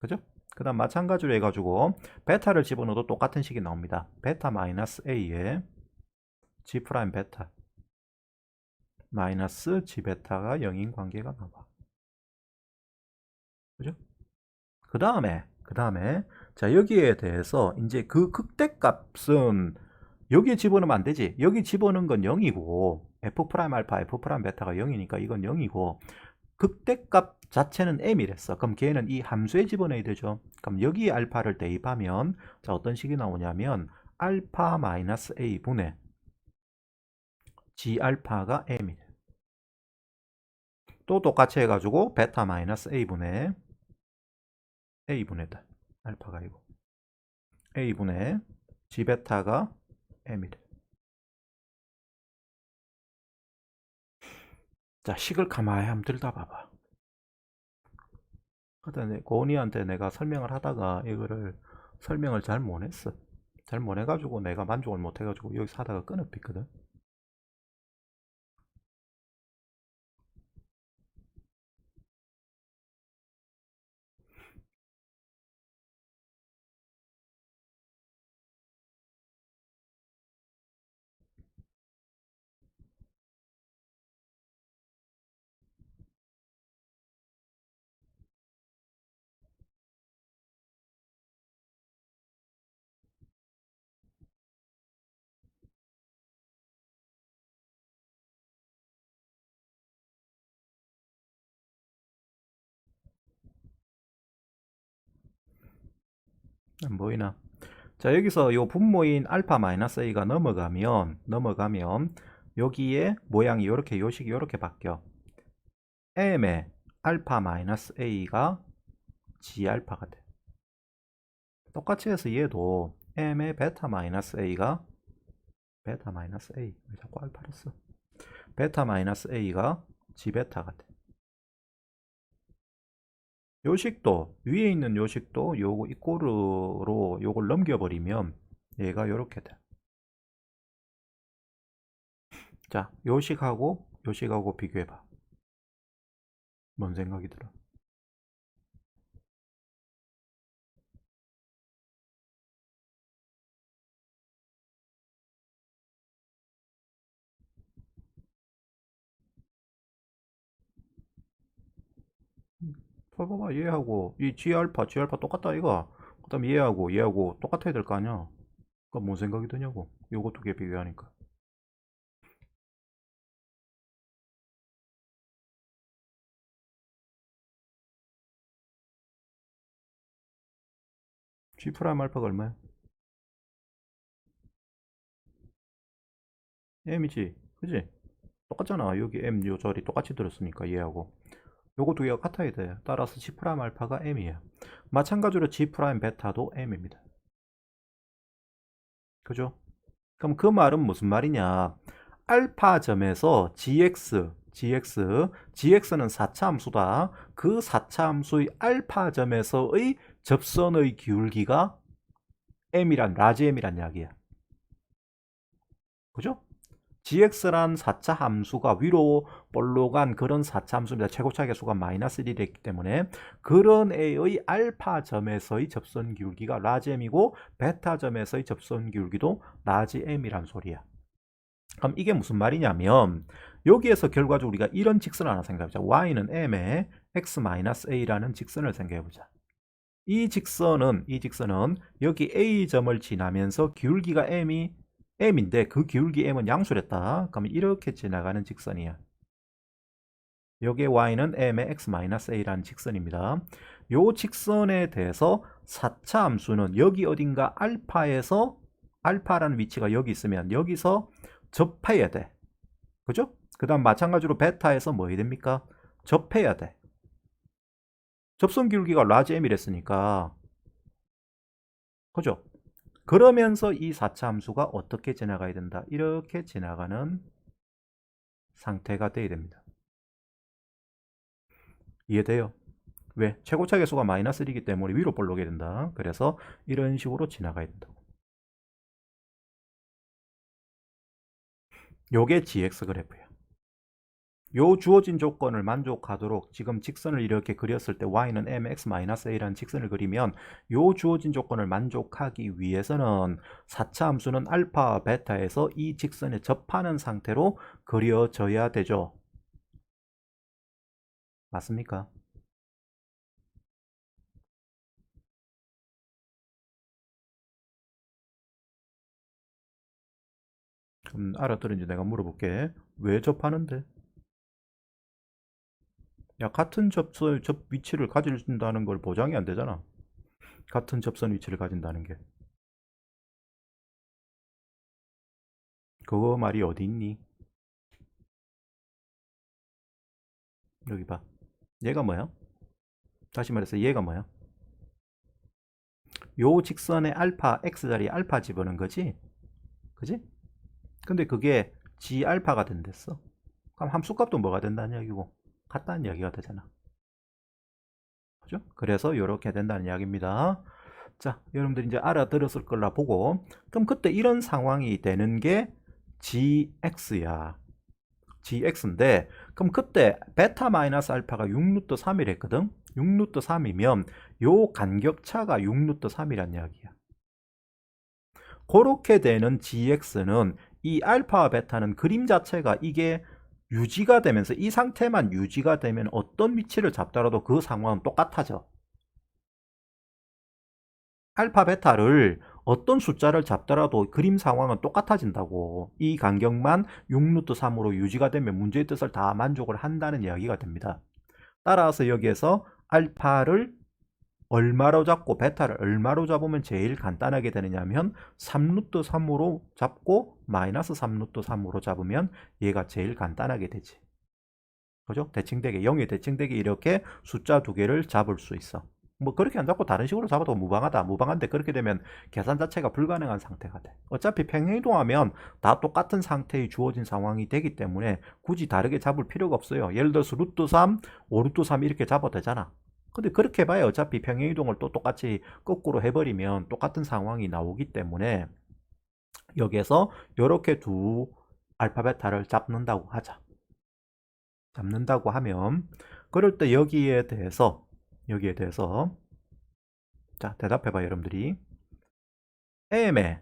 그죠? 그 다음 마찬가지로 해가지고 베타를 집어넣어도 똑같은 식이 나옵니다. 베타 마이너스 A에 G 프라임 베타 마이너스 G 베타가 0인 관계가 나와. 그죠? 그 다음에 자 여기에 대해서 이제 그 극대값은 여기에 집어넣으면 안 되지. 여기 집어넣은 건 0이고 F 프라임 알파 F 프라임 베타가 0이니까 이건 0이고 극대값 자체는 m이랬어. 그럼 걔는 이 함수에 집어넣어야 되죠. 그럼 여기에 알파를 대입하면 자 어떤 식이 나오냐면 알파 마이너스 a 분의 g 알파가 m이래. 또 똑같이 해가지고 베타 마이너스 a 분의 a분의다. 알파가 이고 a 분의 g 베타가 m이래. 자 식을 가만히 한번 들여다봐봐. 그때 고은이한테 내가 설명을 하다가 이거를 설명을 잘 못했어. 잘 못해가지고 내가 만족을 못해가지고 여기서 하다가 끊어pis거든. 안 보이나? 자 여기서 요 분모인 알파 마이너스 a가 넘어가면 여기에 모양이 요렇게 요식이 요렇게 바뀌어. m의 알파 마이너스 a가 g 알파가 돼. 똑같이 해서 얘도 m의 베타 마이너스 a가 베타 마이너스 a 왜 자꾸 알파를 써? 베타 마이너스 a가 g 베타가 돼. 요식도 위에 있는 요식도 요거 이꼬르로 요걸 넘겨버리면 얘가 요렇게 돼. 자 요식하고 요식하고 비교해봐. 뭔 생각이 들어? 봐봐 얘하고 이 G알파 똑같다 이거. 그 다음 얘하고 똑같아야 될 거 아니야. 그럼 뭔 생각이 드냐고. 요거 두 개 비교하니까. G 프라임 알파가 얼마야? M이지 그지? 똑같잖아. 여기 M 요 자리 똑같이 들었으니까 얘하고 요거 두 개가 같아야 돼. 따라서 G 프라임 알파가 M이야. 마찬가지로 G 프라임 베타도 M입니다. 그죠? 그럼 그 말은 무슨 말이냐? 알파점에서 gx는 4차 함수다. 그 4차 함수의 알파점에서의 접선의 기울기가 라지 m이란 이야기야. 그죠? gx란 4차 함수가 위로 볼록한 그런 4차 함수입니다. 최고차 계수가 마이너스 1이 됐기 때문에 그런 a의 알파점에서의 접선 기울기가 라지 m이고 베타점에서의 접선 기울기도 라지 m이란 소리야. 그럼 이게 무슨 말이냐면 여기에서 결과적으로 우리가 이런 직선을 하나 생각해보자. y는 m에 x-a라는 직선을 생각해보자. 이 직선은 여기 a점을 지나면서 기울기가 m인데 그 기울기 m은 양수랬다. 그러면 이렇게 지나가는 직선이야. 여기에 y는 m의 x-a라는 직선입니다. 이 직선에 대해서 4차 함수는 여기 어딘가 알파에서 알파라는 위치가 여기 있으면 여기서 접해야 돼. 그죠? 그 다음 마찬가지로 베타에서 뭐 해야 됩니까? 접해야 돼. 접선 기울기가 라지 m이랬으니까. 그죠? 그러면서 이 4차 함수가 어떻게 지나가야 된다? 이렇게 지나가는 상태가 돼야 됩니다. 이해돼요? 왜? 최고차 계수가 마이너스 1이기 때문에 위로 볼록해야 된다. 그래서 이런 식으로 지나가야 된다고. 요게 gx 그래프예요. 요 주어진 조건을 만족하도록 지금 직선을 이렇게 그렸을 때 y는 mx-a라는 직선을 그리면 요 주어진 조건을 만족하기 위해서는 4차 함수는 알파, 베타에서 이 직선에 접하는 상태로 그려져야 되죠. 맞습니까? 그럼 알아들은지 내가 물어볼게. 왜 접하는데? 야, 같은 접 위치를 가진다는 걸 보장이 안 되잖아. 같은 접선 위치를 가진다는 게. 그거 말이 어디 있니? 여기 봐. 얘가 뭐야? 다시 말해서 얘가 뭐야? 요 직선의 알파, x자리에 알파 집어넣은 거지? 그지? 근데 그게 g 알파가 된댔어. 그럼 함수값도 뭐가 된다는 이야기고 같다는 이야기가 되잖아. 그죠? 그래서 이렇게 된다는 이야기입니다. 자, 여러분들 이제 알아들었을 걸라 보고, 그럼 그때 이런 상황이 되는 게 gx야. gx인데, 그럼 그때 베타 마이너스 알파가 6루트 3이랬거든? 6루트 3이면 요 간격차가 6루트 3이란 이야기야. 그렇게 되는 gx는 이 알파와 베타는 그림 자체가 이게 유지가 되면서 이 상태만 유지가 되면 어떤 위치를 잡더라도 그 상황은 똑같아져. 알파, 베타를 어떤 숫자를 잡더라도 그림 상황은 똑같아진다고. 이 간격만 6루트 3으로 유지가 되면 문제의 뜻을 다 만족을 한다는 이야기가 됩니다. 따라서 여기에서 알파를 얼마로 잡고 베타를 얼마로 잡으면 제일 간단하게 되느냐면 3루트 3으로 잡고 마이너스 3루트 3으로 잡으면 얘가 제일 간단하게 되지. 그죠? 대칭되게 0이 대칭되게 이렇게 숫자 두 개를 잡을 수 있어. 뭐 그렇게 안 잡고 다른 식으로 잡아도 무방하다. 무방한데 그렇게 되면 계산 자체가 불가능한 상태가 돼. 어차피 평행이동하면 다 똑같은 상태의 주어진 상황이 되기 때문에 굳이 다르게 잡을 필요가 없어요. 예를 들어서 루트 3, 5루트 3 이렇게 잡아도 되잖아. 근데 그렇게 봐야 어차피 평행이동을 또 똑같이 거꾸로 해버리면 똑같은 상황이 나오기 때문에 여기에서 이렇게 두 알파 베타를 잡는다고 하면 그럴 때 여기에 대해서 자 대답해봐 여러분들이 m의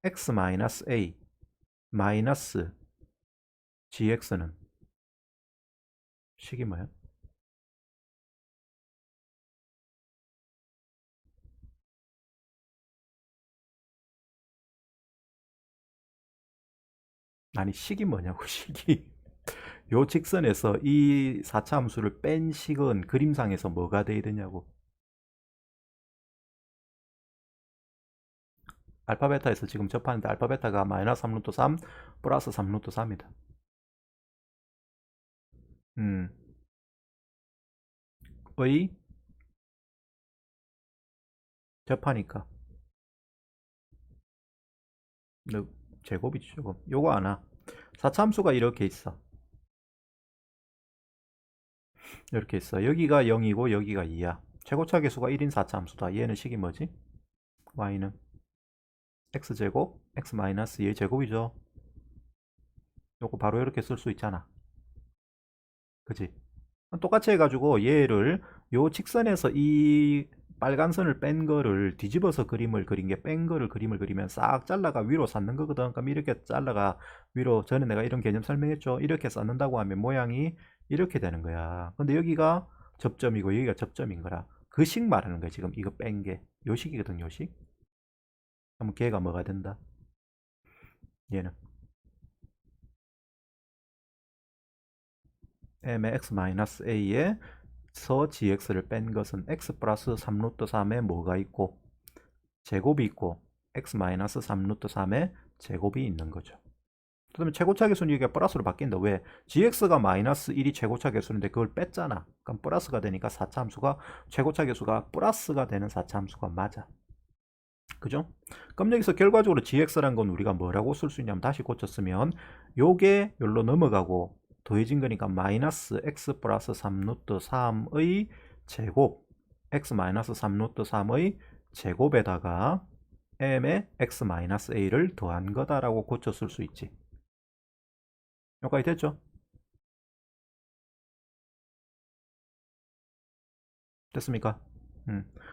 x-a 마이너스 gx는 식이 뭐야? 아니 식이 뭐냐고 식이 요 직선에서 이 4차 함수를 뺀 식은 그림상에서 뭐가 돼야 되냐고. 알파 베타에서 지금 접하는데 알파 베타가 마이너스 3루트 3 플러스 3루트 3이다. 의 접하니까 제곱이지 제곱. 요거 하나 4차 함수가 이렇게 있어. 이렇게 있어. 여기가 0이고 여기가 2야. 최고차 계수가 1인 4차 함수다. 얘는 식이 뭐지? y는 x제곱 x 마이너스 2의 제곱이죠. 요거 바로 이렇게 쓸 수 있잖아. 그지? 똑같이 해가지고 얘를 요 직선에서 이 빨간 선을 뺀 거를 뒤집어서 그림을 그린 게 뺀 거를 그림을 그리면 싹 잘라가 위로 쌓는 거거든. 그럼 이렇게 잘라가 위로 전에 내가 이런 개념 설명했죠. 이렇게 쌓는다고 하면 모양이 이렇게 되는 거야. 근데 여기가 접점이고 여기가 접점인 거라. 그 식 말하는 거야. 지금 이거 뺀 게. 요 식이거든. 요 식. 그럼 걔가 뭐가 된다? 얘는 m의 x-a에서 gx를 뺀 것은 x 플러스 3루트 3에 뭐가 있고 제곱이 있고 x 마이너스 3루트 3에 제곱이 있는 거죠. 그러면 최고차 계수는 여기가 플러스로 바뀐다. 왜? gx가 마이너스 1이 최고차 계수인데 그걸 뺐잖아. 그럼 플러스가 되니까 4차 함수가 최고차 계수가 플러스가 되는 4차 함수가 맞아. 그죠? 그럼 여기서 결과적으로 gx란 건 우리가 뭐라고 쓸 수 있냐면 다시 고쳤으면 요게 여기로 넘어가고 더해진 거니까 마이너스 x 플러스 3루트 3의 제곱 x 마이너스 3루트 3의 제곱에다가 m의 x 마이너스 a를 더한 거다라고 고쳐 쓸 수 있지. 여기까지 됐죠? 됐습니까?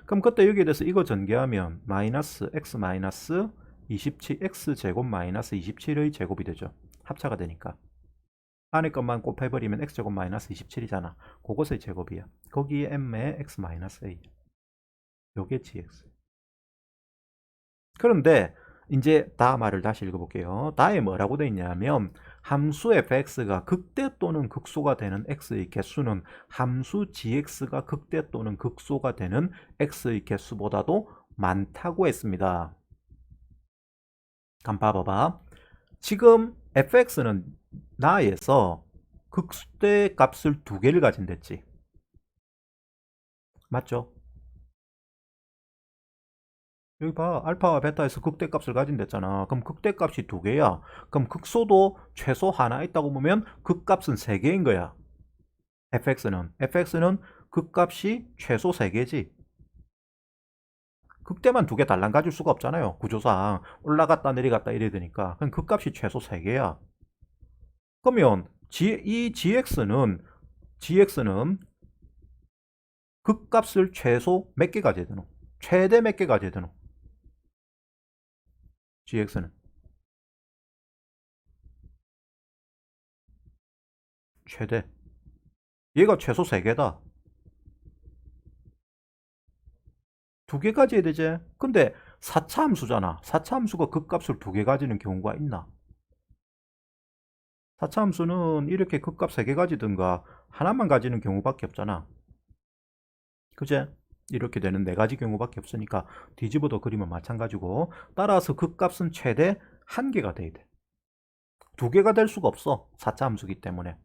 그럼 그때 여기에 대해서 이거 전개하면 마이너스 x 마이너스 27 x제곱 마이너스 27의 제곱이 되죠. 합차가 되니까. 안에 것만 곱해버리면 x제곱 마이너스 27이잖아. 그것의 제곱이야. 거기에 m에 x 마이너스 a. 요게 gx. 그런데 이제 다 말을 다시 읽어볼게요. 다에 뭐라고 돼 있냐면 함수 fx가 극대 또는 극소가 되는 x의 개수는 함수 gx가 극대 또는 극소가 되는 x의 개수보다도 많다고 했습니다. 그럼 봐봐봐. 지금 fx는 나에서 극대 값을 두 개를 가진댔지. 맞죠? 여기 봐. 알파와 베타에서 극대값을 가진댔잖아. 그럼 극대값이 두 개야. 그럼 극소도 최소 하나 있다고 보면 극값은 세 개인 거야. fx는 극값이 최소 세 개지. 극대만 두 개 달랑 가질 수가 없잖아요. 구조상 올라갔다 내려갔다 이래야 되니까. 그럼 극값이 최소 세 개야. 그러면 이 gx는 극값을 최소 몇 개 가져야 되노? 최대 몇 개 가져야 되노? gx는 최대. 얘가 최소 3개다. 두 개 가져야 되지. 근데 4차 함수잖아. 4차 함수가 극값을 두 개 가지는 경우가 있나? 4차 함수는 이렇게 극값 3개 가지든가 하나만 가지는 경우밖에 없잖아. 그제? 이렇게 되는 4가지 경우밖에 없으니까 뒤집어도 그리면 마찬가지고, 따라서 극값은 최대 1개가 돼야 돼. 2개가 될 수가 없어. 4차 함수기 때문에.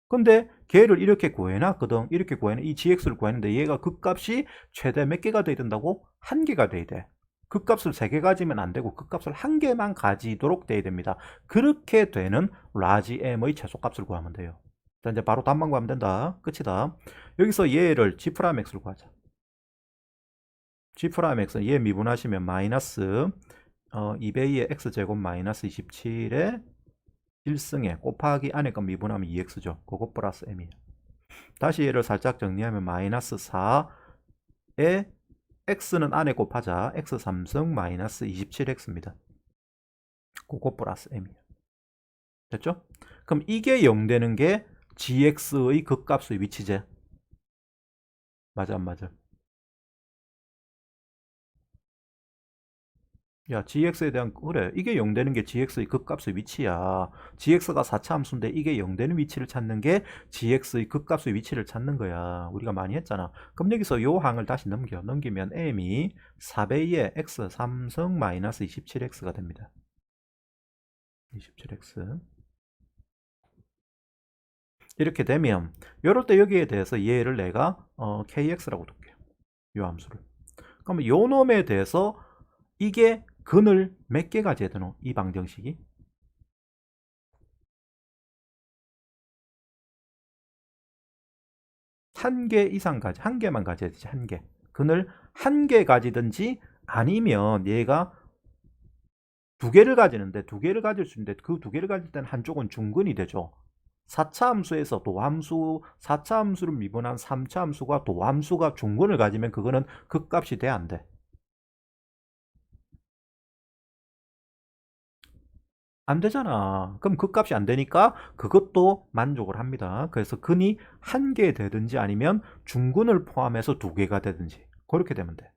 근데 걔를 이렇게 구해놨거든. 이렇게 구해놨, 이 gx를 구했는데 얘가 극값이 최대 몇 개가 돼야 된다고? 1개가 돼야 돼. 극값을 3개 가지면 안 되고 극값을 1개만 가지도록 돼야 됩니다. 그렇게 되는 라지 m의 최소값을 구하면 돼요. 자, 이제 바로 답만 구하면 된다. 끝이다. 여기서 얘를 g'x를 구하자. g'x는 얘 미분하시면 마이너스 2배의 x제곱 마이너스 27에 1승에 곱하기 안에 건 미분하면 2x죠. 그거 플러스 m이에요. 다시 얘를 살짝 정리하면 마이너스 4에 x는 안에 곱하자. x 3승 마이너스 27x입니다. 그거 플러스 m이에요. 됐죠? 그럼 이게 0 되는 게 gx의 극값의 위치제. 맞아 안 맞아? 야, gx에 대한, 그래, 이게 0 되는 게 gx의 극값의 위치야. gx가 4차 함수인데 이게 0 되는 위치를 찾는 게 gx의 극값의 위치를 찾는 거야. 우리가 많이 했잖아. 그럼 여기서 요 항을 다시 넘기면 m이 4배의 x 3승 마이너스 27x가 됩니다. 27x. 이렇게 되면 요럴 때 여기에 대해서 얘를 내가 kx라고 둘게요. 요 함수를. 그러면 요 놈에 대해서 이게 근을 몇 개 가져야 되노? 이 방정식이? 한 개 이상 한 개만 가져야 되지, 한 개. 근을 한 개 가지든지 아니면 얘가 두 개를 가지는데 두 개를 가질 수 있는데 그 두 개를 가질 때는 한쪽은 중근이 되죠. 4차 함수에서 도함수, 4차 함수를 미분한 3차 함수가 도함수가 중근을 가지면 그거는 극값이 돼, 안 돼? 안 되잖아. 그럼 극값이 안 되니까 그것도 만족을 합니다. 그래서 근이 한 개 되든지 아니면 중근을 포함해서 두 개가 되든지 그렇게 되면 돼.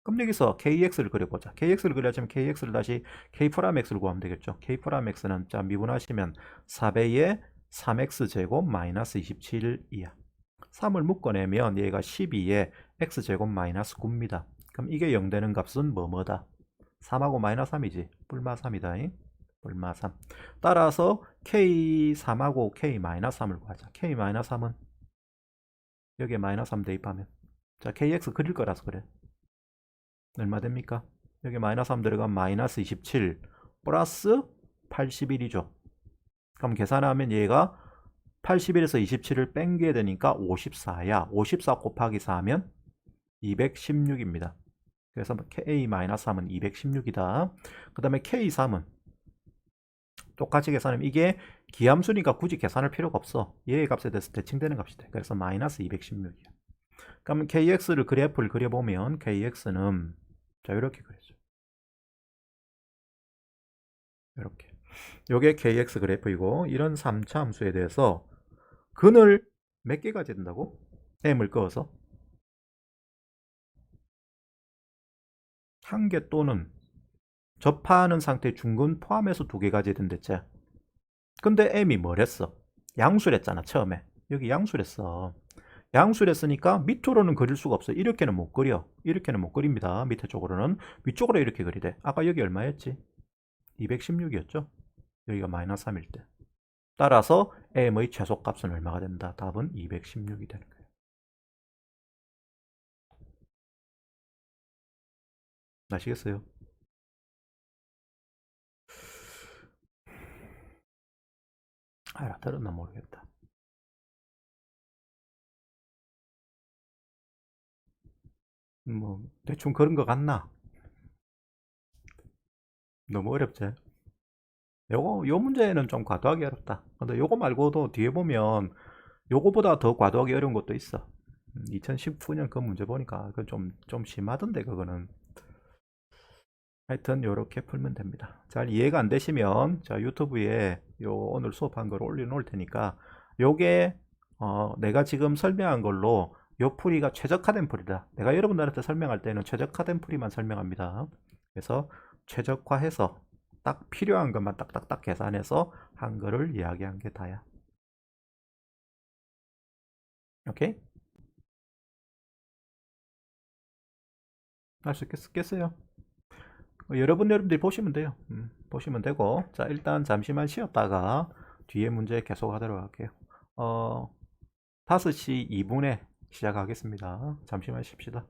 그럼 여기서 kx를 그려보자. kx를 그려주면 kx를 다시 k'(x를 구하면 되겠죠. k'(x는 자 미분하시면 4배의 3x제곱 마이너스 27이야. 3을 묶어내면 얘가 12에 x제곱 마이너스 9입니다. 그럼 이게 0 되는 값은 뭐뭐다? 3하고 마이너스 3이지. 뿔마 3이다. 뿔마 3. 따라서 k3하고 k-3을 구하자. k-3은 여기에 마이너스 3 대입하면, 자 kx 그릴 거라서 그래. 얼마 됩니까? 여기 마이너스 3 들어가면 마이너스 27 플러스 81이죠. 그럼 계산하면 얘가 81에서 27을 뺀게 되니까 54야. 54 곱하기 4면 216입니다. 그래서 k-3은 216이다. 그 다음에 k3은 똑같이 계산하면 이게 기함수니까 굳이 계산할 필요가 없어. 얘의 값에 대해서 대칭되는 값이 돼. 그래서 마이너스 216이야. 그러면 KX를 그래프를 그려보면 KX는 자 이렇게 그려져. 이렇게. 요게 KX 그래프이고 이런 3차 함수에 대해서 근을 몇 개 가져야 된다고? m을 그어서 한 개 또는 접하는 상태의 중근 포함해서 2개 가져야 된댔지. 근데 m이 뭐랬어? 양수랬잖아 처음에. 여기 양수랬어. 양수랬으니까 밑으로는 그릴 수가 없어. 이렇게는 못 그려. 이렇게는 못 그립니다. 밑에 쪽으로는. 위쪽으로 이렇게 그리대. 아까 여기 얼마였지? 216이었죠? 여기가 마이너스 3일 때. 따라서 m의 최소값은 얼마가 된다? 답은 216이 되는 거예요. 아시겠어요? 알아들었나 모르겠다. 뭐 대충 그런 거 같나? 너무 어렵지? 요 문제는 좀 과도하게 어렵다. 근데 요거 말고도 뒤에 보면 요거보다 더 과도하게 어려운 것도 있어. 2019년 그 문제 보니까 그건 좀 심하던데 그거는. 하여튼 요렇게 풀면 됩니다. 잘 이해가 안 되시면 자 유튜브에 요 오늘 수업한 걸 올려놓을 테니까 요게 내가 지금 설명한 걸로 요 풀이가 최적화된 풀이다. 내가 여러분들한테 설명할 때는 최적화된 풀이만 설명합니다. 그래서 최적화해서 딱 필요한 것만 딱딱딱 계산해서 한 거를 이야기한 게 다야. 오케이? 할 수 있겠어요? 여러분들이 보시면 돼요. 보시면 되고 자 일단 잠시만 쉬었다가 뒤에 문제 계속 하도록 할게요. 5시 2분에 시작하겠습니다. 잠시만 쉽시다.